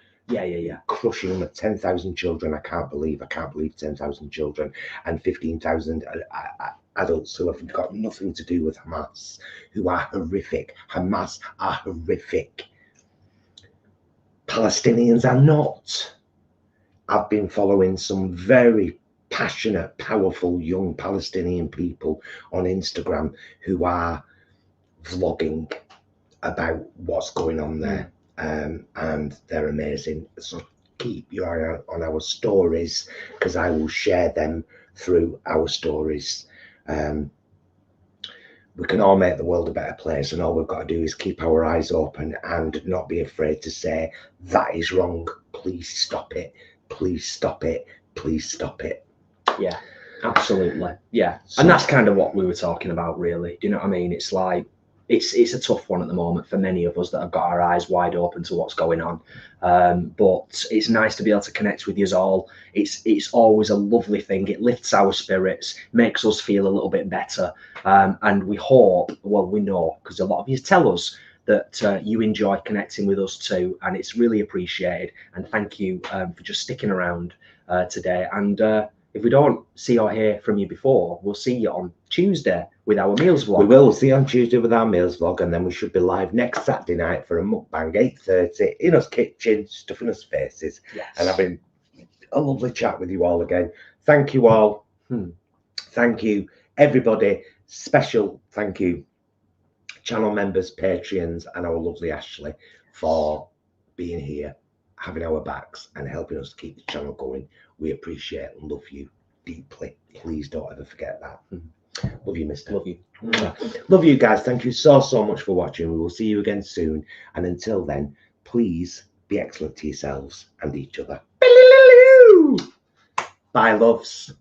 Crushing 10,000 children. I can't believe 10,000 children and 15,000 adults who have got nothing to do with Hamas, who are horrific. Hamas are horrific. Palestinians are not. I've been following some very passionate, powerful young Palestinian people on Instagram who are vlogging about what's going on there, and they're amazing. So keep your eye on our stories, because I will share them through our stories. We can all make the world a better place, and all we've got to do is keep our eyes open and not be afraid to say that is wrong. Please stop it. Please stop it. Please stop it. Yeah, absolutely. Yeah, so, and that's kind of what we were talking about, really. Do you know what I mean? It's like, it's a tough one at the moment for many of us that have got our eyes wide open to what's going on, but it's nice to be able to connect with you all. It's always a lovely thing. It lifts our spirits, makes us feel a little bit better, and we hope, well, we know, because a lot of you tell us that you enjoy connecting with us too, and it's really appreciated. And thank you for just sticking around today. And if we don't see or hear from you before, we'll see you on Tuesday with our meals vlog. We will see you on Tuesday with our meals vlog, and then we should be live next Saturday night for a mukbang, 8:30, in us kitchen, stuffing us faces, and having a lovely chat with you all again. Thank you all. Thank you, everybody. Special thank you, channel members, Patreons, and our lovely Ashley for being here, having our backs and helping us keep the channel going. We appreciate and love you deeply. Please don't ever forget that. Love you, mister. Love you. Love you guys. Thank you so much for watching. We will see you again soon. And until then, please be excellent to yourselves and each other. Bye, loves.